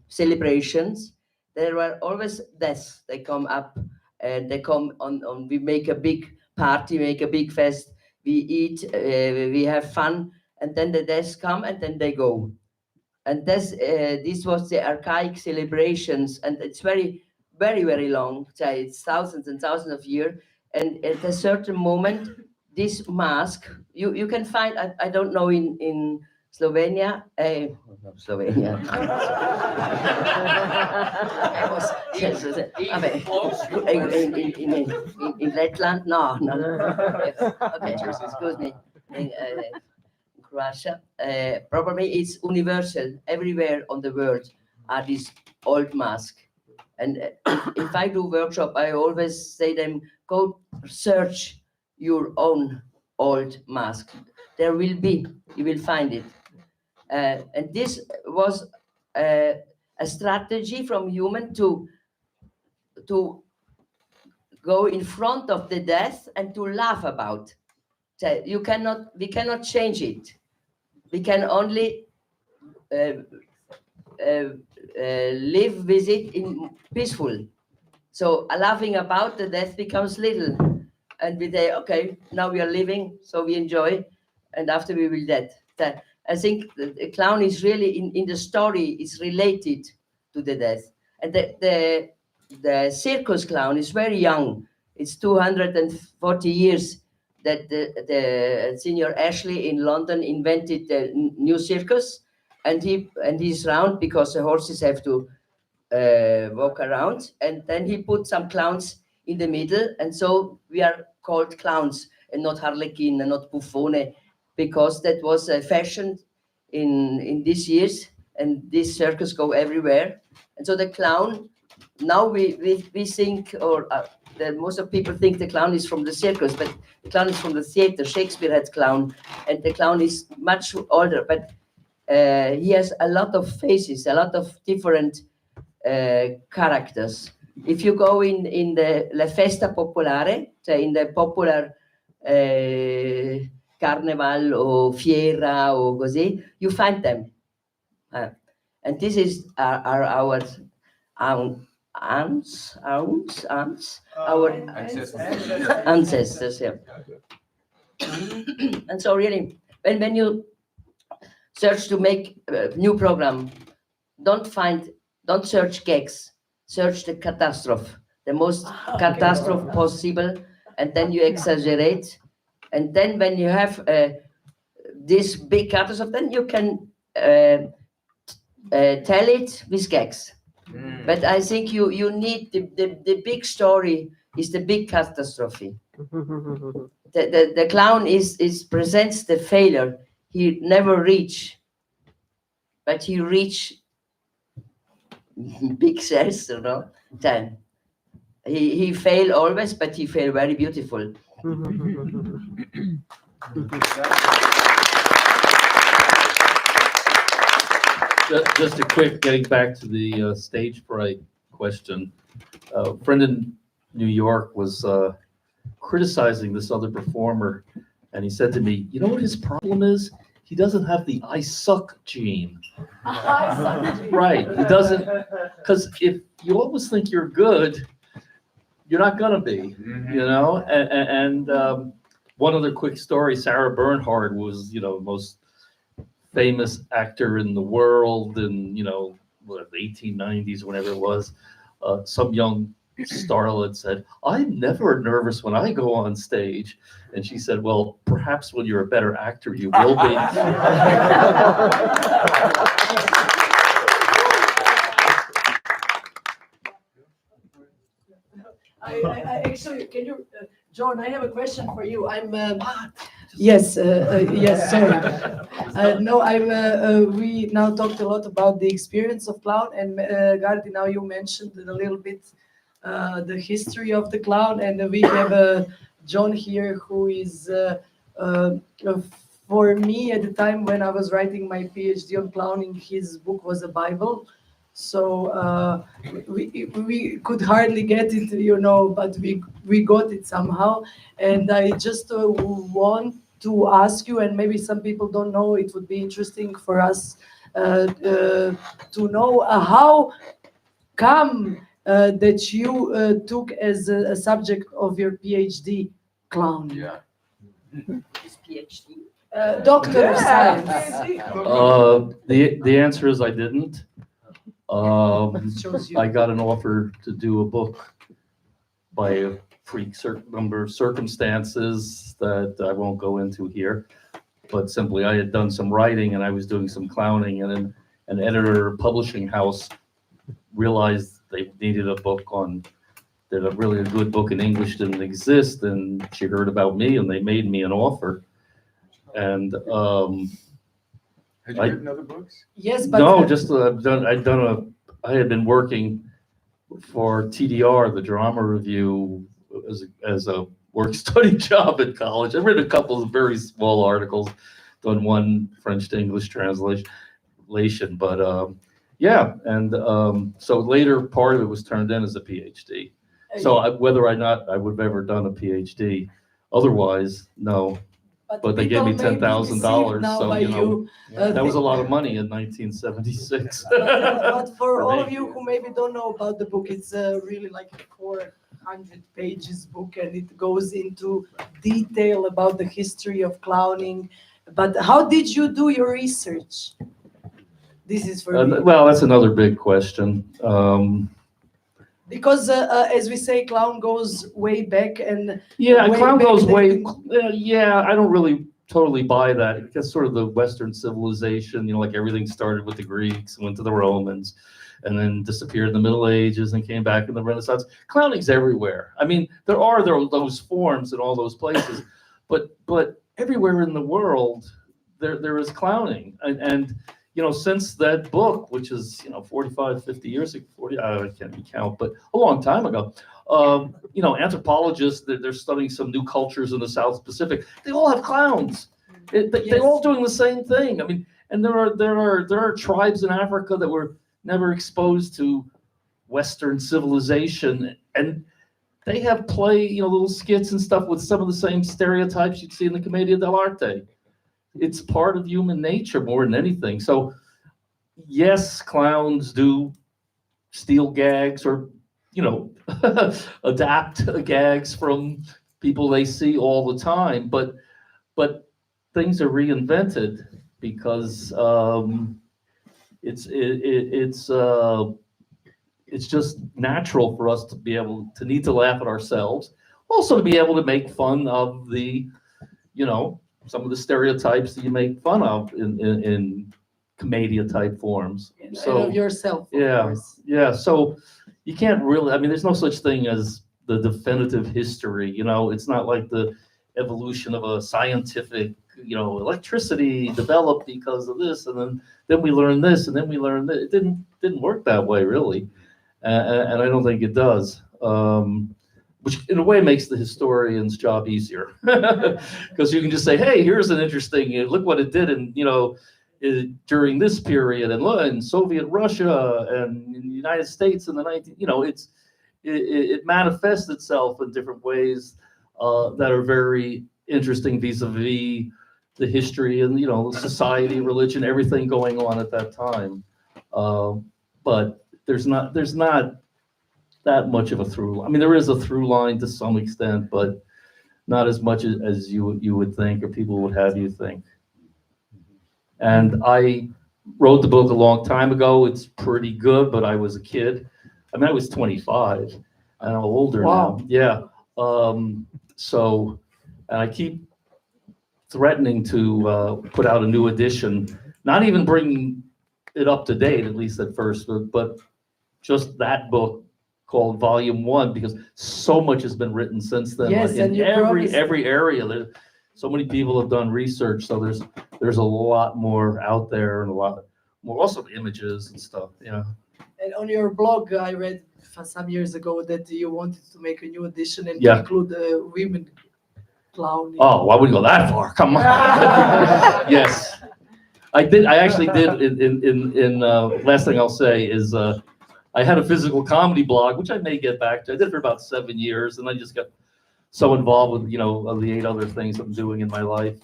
celebrations, there were always deaths. They come up and they come on. We make a big party, make a big fest. We eat, we have fun, and then the deaths come and then they go. And this was the archaic celebrations, and it's very, very, very long. So it's thousands and thousands of years. And at a certain moment, this mask you can find. I don't know in Slovenia. Slovenia. I was yes, in Letland. No. Okay, excuse me. In Croatia, probably it's universal. Everywhere on the world are these old masks. And if I do workshop, I always say them, go search your own old mask. There will be, you will find it. And this was a strategy from human to go in front of the death and to laugh about. we cannot change it. We can only live with it in peaceful. So laughing about the death becomes little, and we say, okay, now we are living, so we enjoy, and after we will dead. I think the clown is really in the story is related to the death, and the circus clown is very young. It's 240 years that the senior Ashley in London invented the new circus, and he's round because the horses have to walk around, and then he put some clowns in the middle, and so we are called clowns and not harlequin and not buffone, because that was a fashion in these years, and this circus go everywhere, and so the clown now we think, or most of people think the clown is from the circus, but the clown is from the theater. Shakespeare had clown, and the clown is much older, but he has a lot of faces, a lot of different characters. If you go in the La Festa Popolare, so in the popular carnival or fiera or così, you find them. And this is our aunts, our ancestors. Yeah. And so really, when you search to make a new program, don't search gags, search the catastrophe, the most catastrophe possible, and then you exaggerate. And then when you have this big catastrophe, then you can tell it with gags. But I think you need the big story is the big catastrophe. The clown is presents the failure. He never reach, but he reach big success, you know. Then he fail always, but he fail very beautiful. Just a quick, getting back to the stage fright question. A friend in New York was criticizing this other performer, and he said to me, "You know what his problem is? He doesn't have the I suck gene." Right, he doesn't, because if you always think you're good, you're not gonna be, you know. And one other quick story: Sarah Bernhardt was, the most famous actor in the world in, the 1890s, whenever it was. Some young starlet said, "I'm never nervous when I go on stage." And she said, "Well, perhaps when you're a better actor, you will be." I actually, can you, John? I have a question for you. Yes, yes. Sorry. No, we now talked a lot about the experience of clown, and Gardi, now you mentioned a little bit the history of the clown, and we have John here who is for me at the time when I was writing my PhD on clowning, his book was a Bible. So we could hardly get it, but we got it somehow. And I just want to ask you, and maybe some people don't know, it would be interesting for us to know how come that you took as a subject of your PhD clown. Yeah. His PhD. Doctor of Science. The answer is I didn't. Shows you. I got an offer to do a book by a freak number of circumstances that I won't go into here, but simply I had done some writing and I was doing some clowning, and then an editor publishing house realized they needed a book that a really good book in English didn't exist, and she heard about me and they made me an offer. And Had you written other books? Yes, but no, just I had been working for TDR, the drama review, as a work study job at college. I've written a couple of very small articles, done one French to English translation, but yeah, and so later part of it was turned in as a PhD. So whether or not I would have ever done a PhD, otherwise, no. but they gave me people may be deceived $10,000, now so, by you know, that was a think- lot of money in 1976. But for For all me. of you who maybe don't know about the book, it's really like a 400 pages book, and it goes into detail about the history of clowning. But how did you do your research? This is for me. Well, that's another big question. Because as we say, clown goes way back, and Yeah, way clown back goes they've way. been- Yeah, I don't really totally buy that. It's sort of the Western civilization, you know, like everything started with the Greeks, went to the Romans, and then disappeared in the Middle Ages and came back in the Renaissance. Clowning's everywhere. I mean, there are those forms in all those places, but everywhere in the world there is clowning, and you know, since that book, which is, you know, 45, 50 years ago, 40, I can't count, but a long time ago, you know, anthropologists, they're studying some new cultures in the South Pacific. They all have clowns. They're all doing the same thing. I mean, and there are tribes in Africa that were never exposed to Western civilization, and they have you know, little skits and stuff with some of the same stereotypes you'd see in the Commedia dell'arte. It's part of human nature more than anything. So, yes, clowns do steal gags or, you know, adapt gags from people they see all the time. But things are reinvented because it's just natural for us to be able to need to laugh at ourselves, also to be able to make fun of the, you know, some of the stereotypes that you make fun of in commedia type forms. and So of yourself, of yeah, course. yeah. So you can't really. I mean, there's no such thing as the definitive history. You know, it's not like the evolution of a scientific. You know, electricity developed because of this, and then we learned this, and then we learned that it didn't work that way really, and I don't think it does. Which in a way makes the historian's job easier, because you can just say, "Hey, here's an interesting. Look what it did," and you know, during this period, and look, in Soviet Russia and in the United States in the 19, you know, it manifests itself in different ways that are very interesting vis-a-vis the history and, you know, society, religion, everything going on at that time. But there's not that much of a through. I mean, there is a through line to some extent, but not as much as you would think or people would have you think. And I wrote the book a long time ago. It's pretty good, but I was a kid. I mean, I was 25, and I'm older Wow. now. Yeah. So, and I keep threatening to put out a new edition, not even bringing it up to date, at least at first, but just that book called Volume 1, because so much has been written since then. Yes, in and you every promised- area. So many people have done research, so there's a lot more out there and a lot more also images and stuff. Yeah. And on your blog, I read some years ago that you wanted to make a new edition and Yeah. to include women clowning. Oh, why would you go that far? Come on. Yes, I did. I actually did. In last thing I'll say is I had a physical comedy blog, which I may get back to. I did it for about 7 years, and I just got so involved with, you know, the 8 other things I'm doing in my life,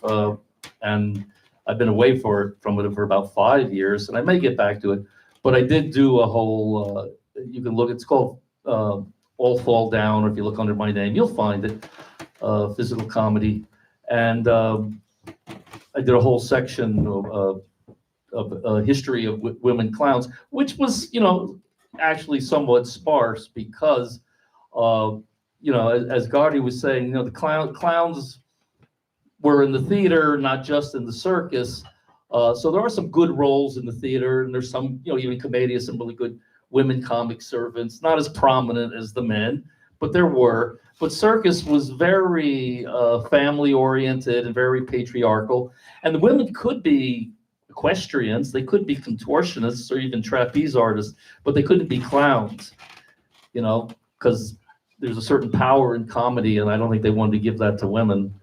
and I've been away from it for about 5 years, and I may get back to it. But I did do a whole. You can look. It's called All Fall Down, or if you look under my name, you'll find it. Physical comedy, and I did a whole section of history of women clowns, which was, you know, actually somewhat sparse because, you know, as Gardi was saying, you know, the clowns were in the theater, not just in the circus. So there are some good roles in the theater, and there's some, you know, even commedia, some really good women comic servants, not as prominent as the men, but there were. But circus was very family oriented and very patriarchal, and the women could be equestrians, they could be contortionists or even trapeze artists, but they couldn't be clowns, you know, because there's a certain power in comedy, and I don't think they wanted to give that to women.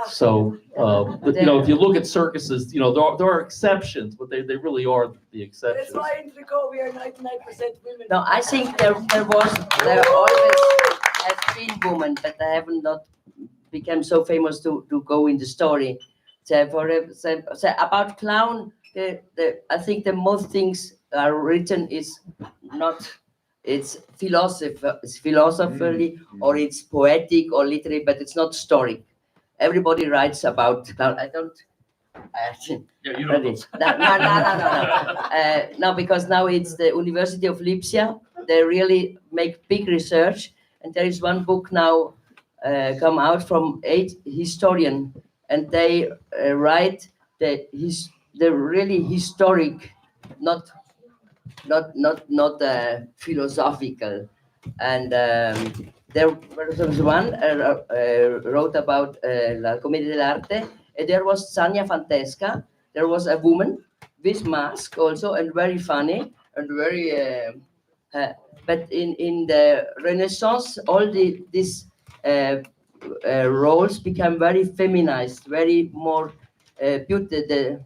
So, but, you know, if you look at circuses, you know, there are exceptions, but they really are the exceptions. That's why in Tricot we are 99% women. No, I think there always have been women, but I haven't not become so famous to go in the story. So about clown, I think the most things are written is not, it's philosophically or it's poetic or literary, but it's not story. Everybody writes about clown. I actually, Yeah, you don't know. no, because now it's the University of Lipsia. They really make big research, and there is one book now come out from 8 historian, and they write the really historic, not philosophical, and there was one wrote about La Commedia dell'arte, and there was Sania Fantesca. There was a woman with mask also, and very funny and very. But in the Renaissance, all these roles become very feminized, very more beautiful.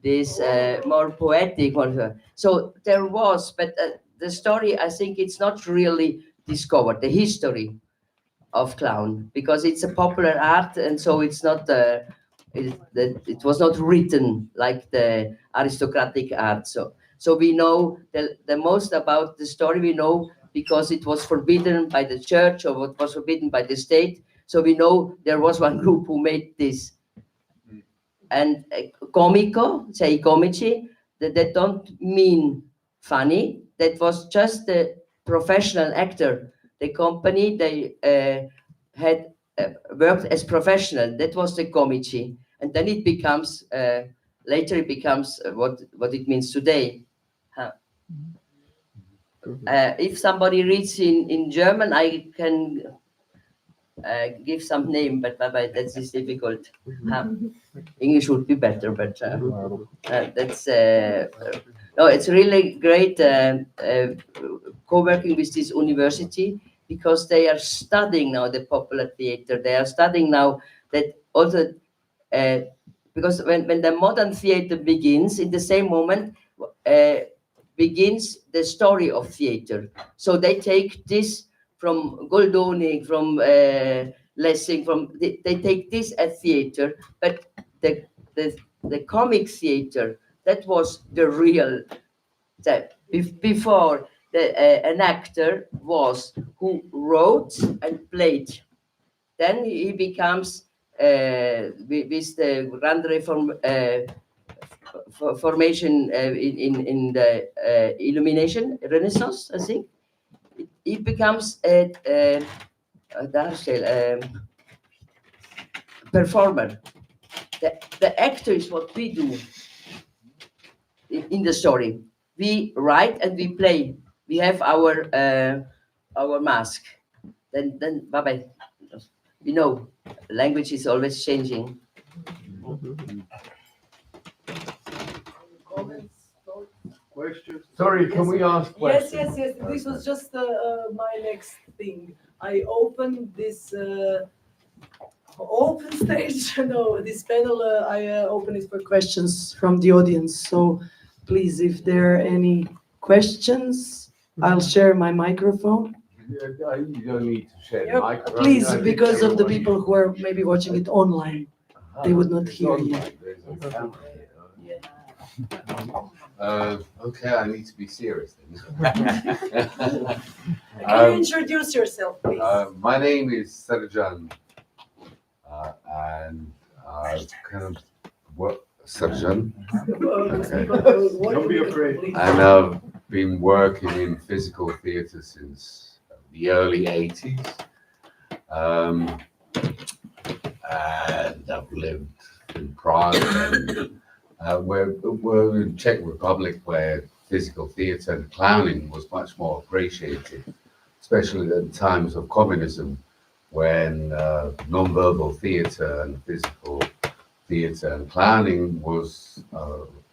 This more poetic one. So there was, but the story, I think it's not really discovered, the history of clown, because it's a popular art, and so it's not, it was not written like the aristocratic art. So we know the most about the story we know because it was forbidden by the church or it was forbidden by the state. So we know there was one group who made this. And comico, say comici, that don't mean funny. That was just the professional actor. The company they had worked as professional. That was the comici, and then it becomes later it becomes what it means today. Huh. If somebody reads in German, I can give some name, but that is difficult. Huh. English would be better, but that's no. It's really great co-working with this university because they are studying now the popular theater. They are studying now that also because when the modern theater begins, in the same moment begins the story of theater. So they take this from Goldoni, from Lessing, they take this as theater, but the comic theater, that was the real, before an actor was who wrote and played. Then he becomes with the Grand Reform formation in the Illumination Renaissance, I think. It becomes a performer. The actor is what we do in the story. We write and we play. We have our mask. Then bye bye. You know, language is always changing. Questions? Sorry, can we ask Yes, questions? yes, yes. This was just my next thing. I opened this open stage. No, this panel. I open it for questions from the audience. So, please, if there are any questions, I'll share my microphone. Yeah, you don't need to share the Yeah, microphone. please, I think because of the everybody- people who are maybe watching it online. they would not It's hear you. online, there's a camera here. Okay, I need to be serious then. Can you introduce yourself, please? My name is Sarjan, and I kind of work Sarjan, Don't be afraid. and I've been working in physical theatre since the early 80s. And I've lived in Prague and we're in Czech Republic where physical theatre and clowning was much more appreciated, especially in times of communism when non-verbal theatre and physical theatre and clowning was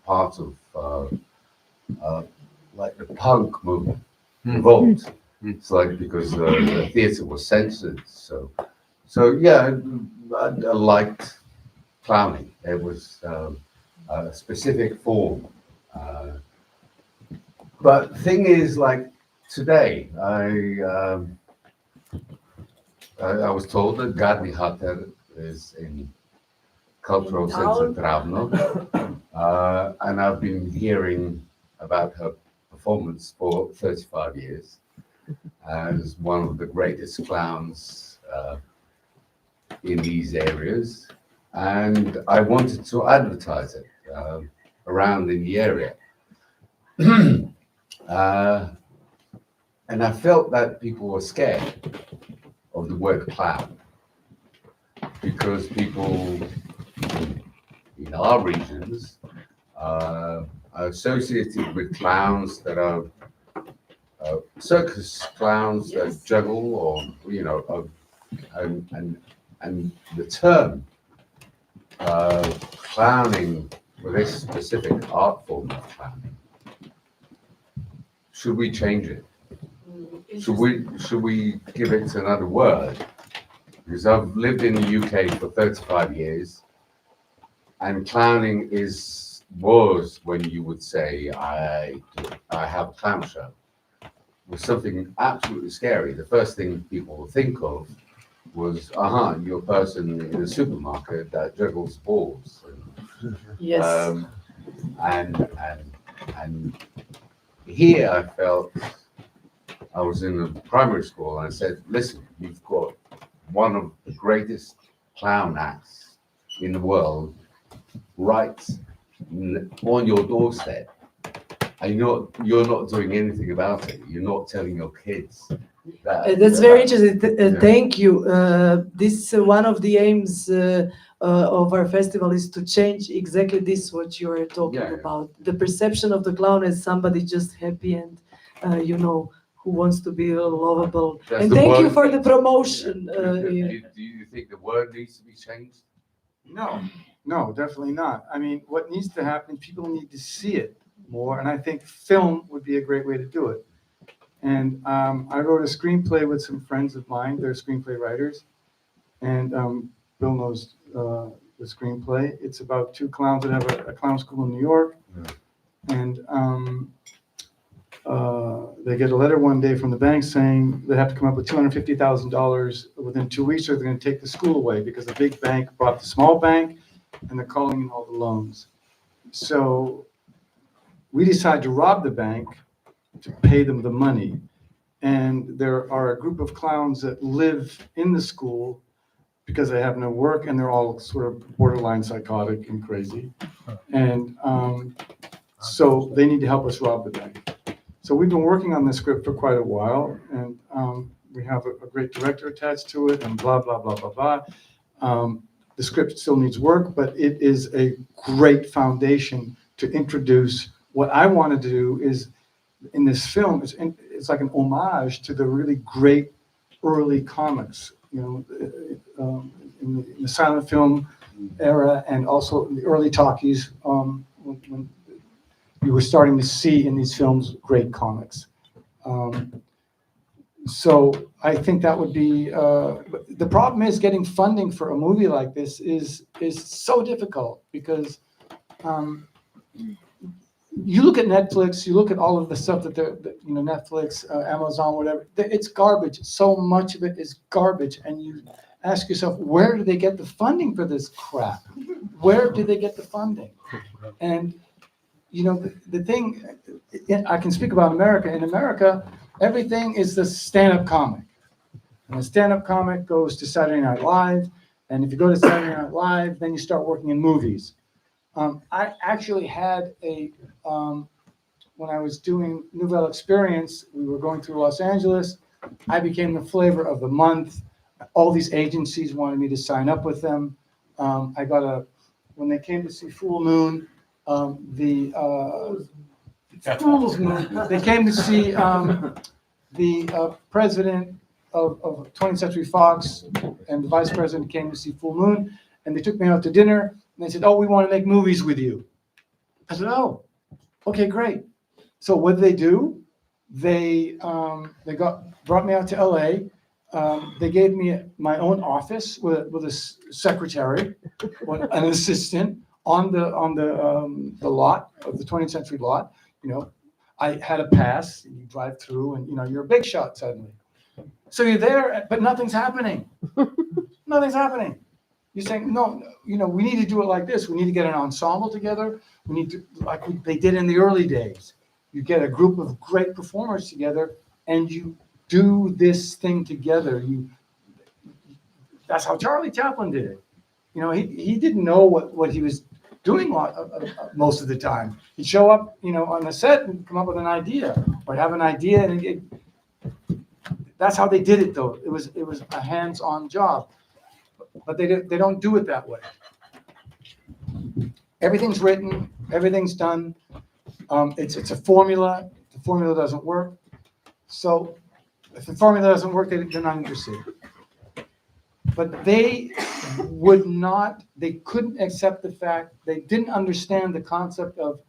part of like the punk movement, revolt. It's like because the theatre was censored, so yeah, I liked clowning. It was a specific form. But the thing is, like today, I was told that Gardi is in cultural centre Travno, and I've been hearing about her performance for 35 years as one of the greatest clowns in these areas, and I wanted to advertise it around in the area. And I felt that people were scared of the word clown because people in our regions are associated with clowns that are circus clowns that juggle, or and the term clowning with this specific art form of clowning. Should we change it? Should we give it another word? Because I've lived in the UK for 35 years, and clowning was when you would say I have a clown show, was something absolutely scary. The first thing people would think of was, you're a person in a supermarket that juggles balls. Yes. And here I felt, I was in a primary school and I said, listen, you've got one of the greatest clown acts in the world right on your doorstep, and you're not doing anything about it. You're not telling your kids that. That's very interesting. Yeah. Thank you. This one of the aims of our festival is to change exactly this, what you are talking Yeah. about. The perception of the clown as somebody just happy and, who wants to be lovable. That's And the thank you word. for the promotion. Do you think the word needs to be changed? No, definitely not. I mean, what needs to happen, people need to see it more, and I think film would be a great way to do it. And I wrote a screenplay with some friends of mine, they're screenplay writers, and Bill knows the screenplay. It's about two clowns that have a clown school in New York, and they get a letter one day from the bank saying they have to come up with $250,000 within 2 weeks, or they're going to take the school away because the big bank bought the small bank, and they're calling in all the loans. So we decided to rob the bank to pay them the money. And there are a group of clowns that live in the school because they have no work, and they're all sort of borderline psychotic and crazy. And so they need to help us rob the bank. So we've been working on this script for quite a while, and we have a great director attached to it, and blah, blah, blah, blah, blah. The script still needs work, but it is a great foundation to introduce. What I want to do is, in this film, it's like an homage to the really great early comics, in the silent film era, and also in the early talkies, when you were starting to see in these films great comics. So I think that would be, the problem is getting funding for a movie like this is so difficult, because you look at Netflix, you look at all of the stuff that Netflix, Amazon, whatever, it's garbage. So much of it is garbage. And you ask yourself, where do they get the funding for this crap? Where do they get the funding? And, the thing, I can speak about America. In America, everything is the stand-up comic. And the stand-up comic goes to Saturday Night Live. And if you go to Saturday Night Live, then you start working in movies. I actually had when I was doing Nouvelle Experience, we were going through Los Angeles. I became the flavor of the month. All these agencies wanted me to sign up with them. When they came to see Full Moon, Fool's Moon, they came to see the president of 20th Century Fox, and the vice president came to see Full Moon, and they took me out to dinner. And they said, we want to make movies with you. I said, okay, great. So what did they do? They brought me out to LA. They gave me my own office with a secretary, an assistant on the lot of the 20th Century lot. I had a pass. You drive through, and you're a big shot suddenly. So you're there, but nothing's happening. Nothing's happening. You're saying, no, we need to do it like this. We need to get an ensemble together. We need to, they did in the early days. You get a group of great performers together and you do this thing together. That's how Charlie Chaplin did it. He didn't know what he was doing most of the time. He'd show up, on the set and come up with an idea or have an idea. And that's how they did it, though. It was a hands-on job. But they don't do it that way. Everything's written, everything's done. It's a formula. The formula doesn't work. So if the formula doesn't work, they're not interested. But they couldn't accept the fact, they didn't understand the concept of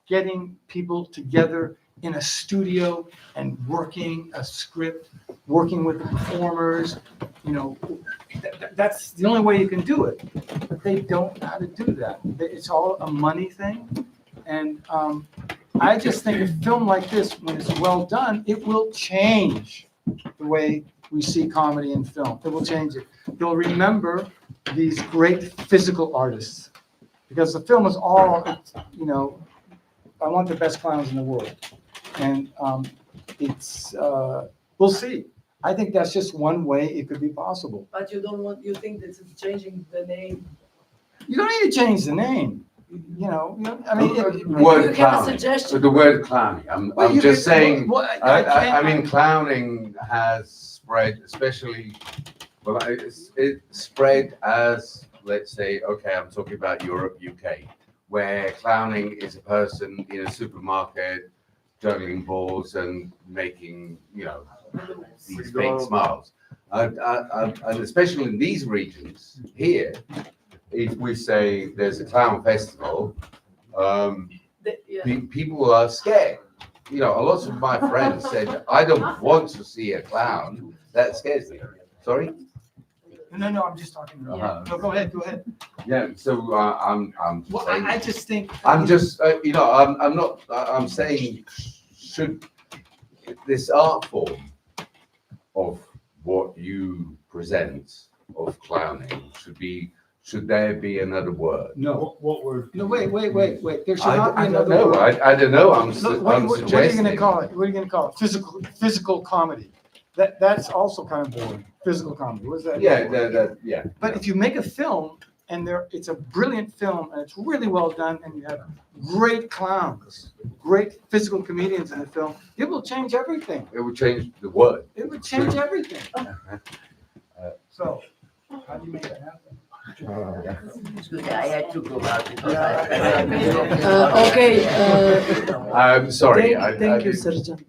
getting people together in a studio and working a script, working with the performers. That's the only way you can do it. But they don't know how to do that. It's all a money thing. And I just think a film like this, when it's well done, it will change the way we see comedy in film. It will change it. You'll remember these great physical artists, because the film is all, I want the best clowns in the world. And we'll see. I think that's just one way it could be possible. But you think that it's changing the name? You don't need to change the name. The You word have a clowning. suggestion? The word clowning. I'm just saying. I mean, clowning has spread, especially. Well, it's spread as, let's say, okay, I'm talking about Europe, UK, where clowning is a person in a supermarket juggling balls and making, these fake smiles. And especially in these regions here, if we say there's a clown festival, people are scared. A lot of my friends said, I don't want to see a clown. That scares me. Sorry? No, I'm just talking. No, go ahead. Yeah, so I'm Well, saying, I just think. I'm just, I'm not, I'm saying, should this art form of what you present of clowning should there be another word? No. What word? No, wait. There should I not be don't another know. word. I don't know. I'm Look, what are you suggesting. going to call it? What are you going to call it? Physical comedy. That's also kind of boring. Physical comedy. What is that? Yeah. But if you make a film and it's a brilliant film and it's really well done and you have great clowns, great physical comedians in the film, it will change everything. It would change the word. It would change everything. So, how do you make that happen? Excuse me, I had to go out because Okay. I'm sorry. Thank you, Srđan.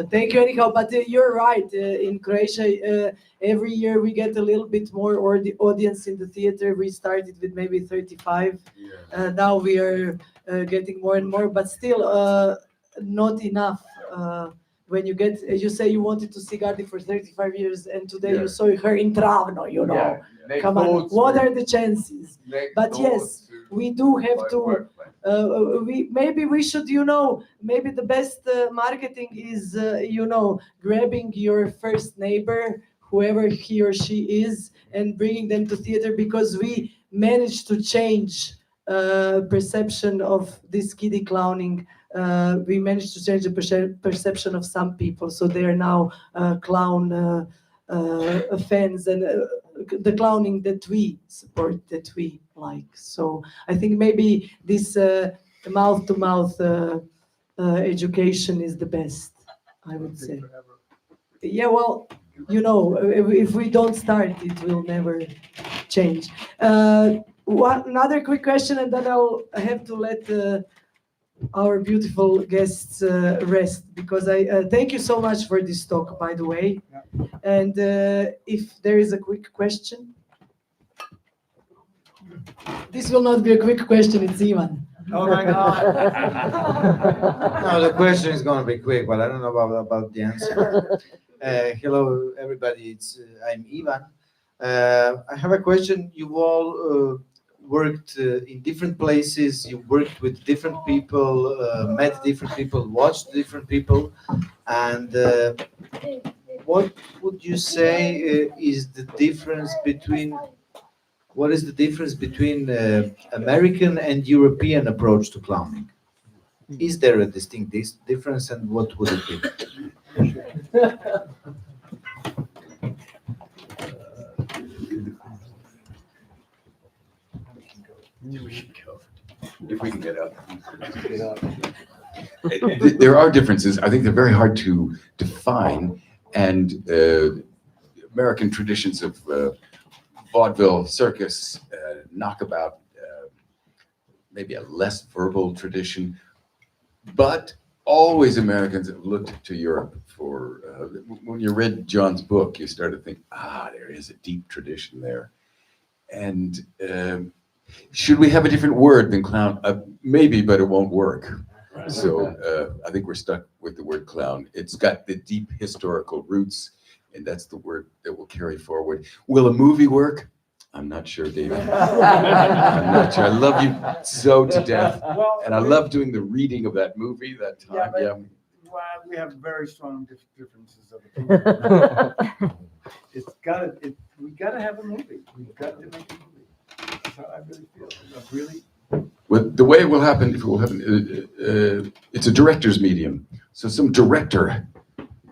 Thank you anyhow, but you're right. In Croatia, every year we get a little bit more the audience in the theater. We started with maybe 35. Now we are getting more and more, but still not enough. When you say you wanted to see Gardi for 35 years, and today you saw her in Travno, Come on, what are the chances? But yes, we do have to. Maybe we should, maybe the best marketing is, grabbing your first neighbor, whoever he or she is, and bringing them to theater, because we managed to change perception of this kiddie clowning. We managed to change the perception of some people, so they are now clown fans and the clowning that we support, that we like. So I think maybe this mouth-to-mouth education is the best, I would say. Yeah, well, if we don't start, it will never change. Another quick question, and then I'll have to let our beautiful guests rest, because I thank you so much for this talk, by the way. And if there is a quick question. This will not be a quick question, it's Ivan. Oh my God. No, the question is going to be quick, but I don't know about the answer. Hello, everybody. I'm Ivan. I have a question. You all worked in different places. You worked with different people, met different people, watched different people. And what would you say is the difference between what is the difference between American and European approach to clowning? Is there a distinct difference, and what would it be? If we can get up. There are differences. I think they're very hard to define, and American traditions of vaudeville, circus, knockabout, maybe a less verbal tradition, but always Americans have looked to Europe for, when you read John's book, you start to think, there is a deep tradition there. And should we have a different word than clown? Maybe, but it won't work. So I think we're stuck with the word clown. It's got the deep historical roots, and that's the word that will carry forward. Will a movie work? I'm not sure, David. I'm not sure. I love you so to death, and I love doing the reading of that movie that time. Yeah. Well, we have very strong differences of opinion. We gotta have a movie. We've got to make a movie. That's how I really feel. I really. Well, the way it will happen, if it will happen, it's a director's medium. So some director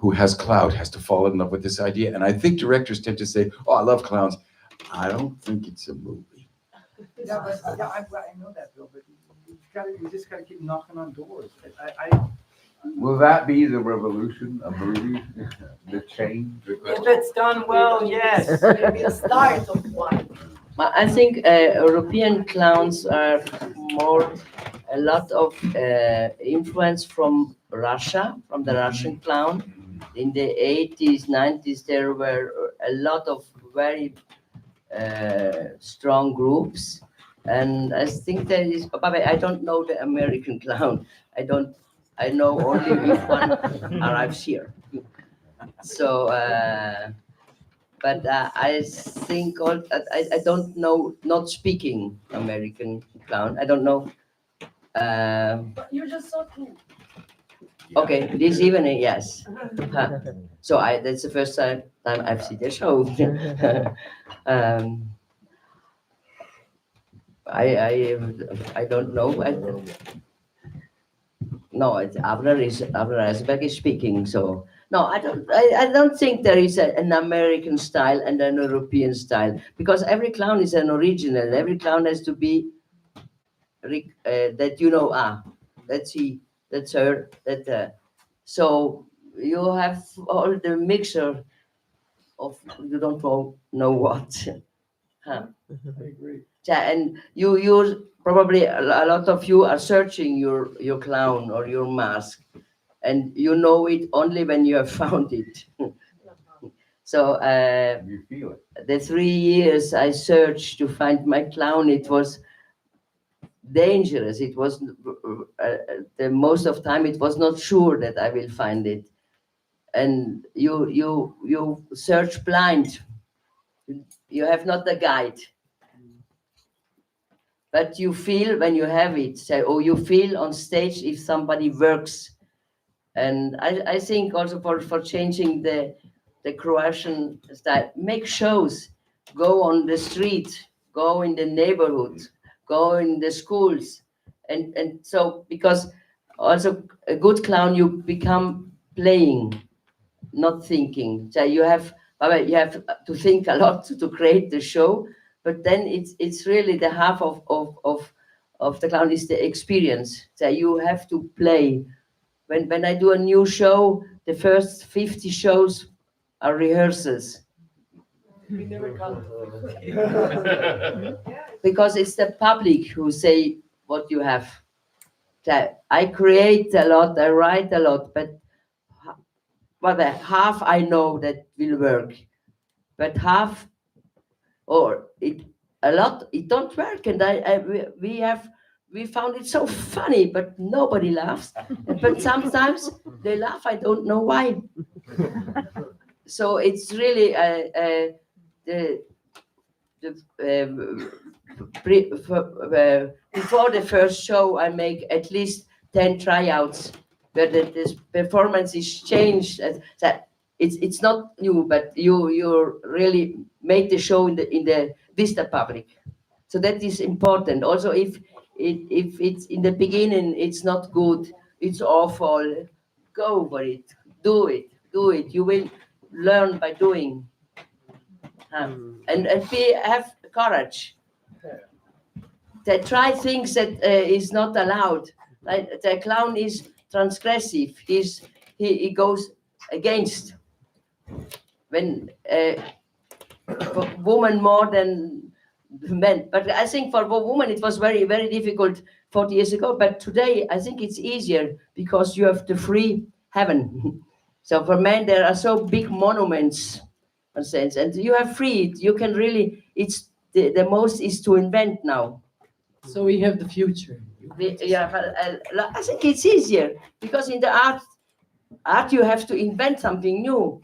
who has clout has to fall in love with this idea. And I think directors tend to say, "Oh, I love clowns." I don't think it's a movie. Yeah, I know that, Bill, but you just gotta keep knocking on doors. Will that be the revolution, a movie, the change? If it's done well, yes. Maybe a start of one. I think European clowns are a lot of influence from Russia, from the Russian clown. In the 80s, 90s, there were a lot of very strong groups. And I think there is, but I don't know the American clown. I know only if one arrives here. So, but I think I don't know, not speaking American clown. I don't know. But you just saw two. Okay, this evening, yes. So that's the first time I've seen the show. I don't know. No, Abner Eisberg is speaking. So no, I don't think there is an American style and an European style, because every clown is an original. Every clown has to be that that's he, that's her, that. So you have all the mixture of you don't know what. Huh? I agree. Yeah, and you probably a lot of you are searching your clown or your mask, and you know it only when you have found it. So You feel it. the 3 years I searched to find my clown, it was dangerous. It was the most of time it was not sure that I will find it, and you search blind. You have not a guide. But you feel when you have it, you feel on stage if somebody works. And I think also for changing the Croatian style, make shows, go on the street, go in the neighborhood, go in the schools. And so, because also a good clown, you become playing, not thinking. So you have to think a lot to create the show. But then it's really the half of the clown is the experience. So you have to play. When I do a new show, the first 50 shows are rehearsals. We never come. Because it's the public who say what you have. So I create a lot, I write a lot, but half I know that will work. But half it don't work, and we found it so funny, but nobody laughs. But sometimes they laugh. I don't know why. So it's really before the first show, I make at least 10 tryouts where this performance is changed. it's not new, but you really made the show in the Vista public. So that is important. Also, if it's in the beginning, it's not good, it's awful. Go for it. Do it. Do it. You will learn by doing. And have courage. They try things that is not allowed. Like the clown is transgressive. He goes against. When for women more than men. But I think for women it was very, very difficult 40 years ago. But today I think it's easier because you have the free heaven. So for men there are so big monuments, in a sense, and you have free. You can really. It's the most is to invent now. So we have the future. Yeah, but, I think it's easier because in the art you have to invent something new.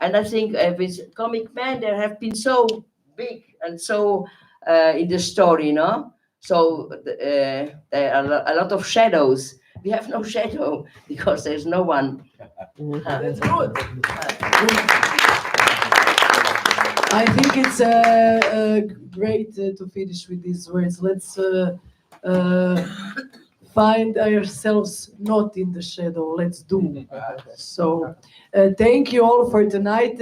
And I think with comic man, there have been so big and so in the story, you know. So there are a lot of shadows. We have no shadow because there's no one. That's good. I think it's great to finish with these words. Let's find ourselves not in the shadow. Let's do. So thank you all for tonight.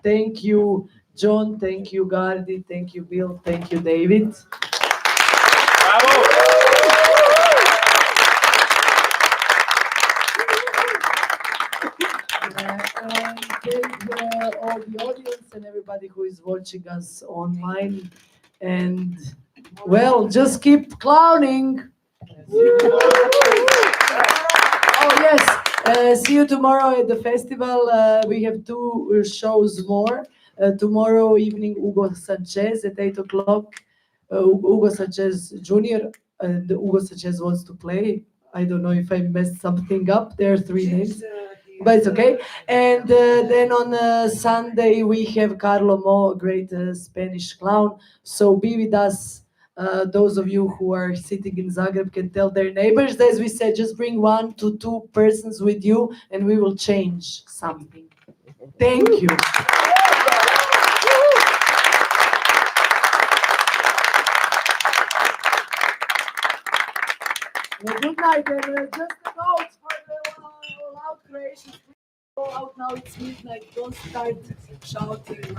Thank you, John. Thank you, Gardi. Thank you, Bill. Thank you, David. And thank all the audience and everybody who is watching us online. And well, just keep clowning. Oh yes, see you tomorrow at the festival. We have 2 shows more. Tomorrow evening, Hugo Sanchez at 8 o'clock. Hugo Sanchez Jr. and Hugo Sanchez wants to play. I don't know if I messed something up. There are 3 names, but it's okay. And then on Sunday we have Carlo Mo, a great Spanish clown. So be with us. Those of you who are sitting in Zagreb can tell their neighbors. As we said, just bring 1 to 2 persons with you and we will change something. Thank you. Well, good night, and just a note for the loud creation. Go out now, it's midnight, don't start shouting.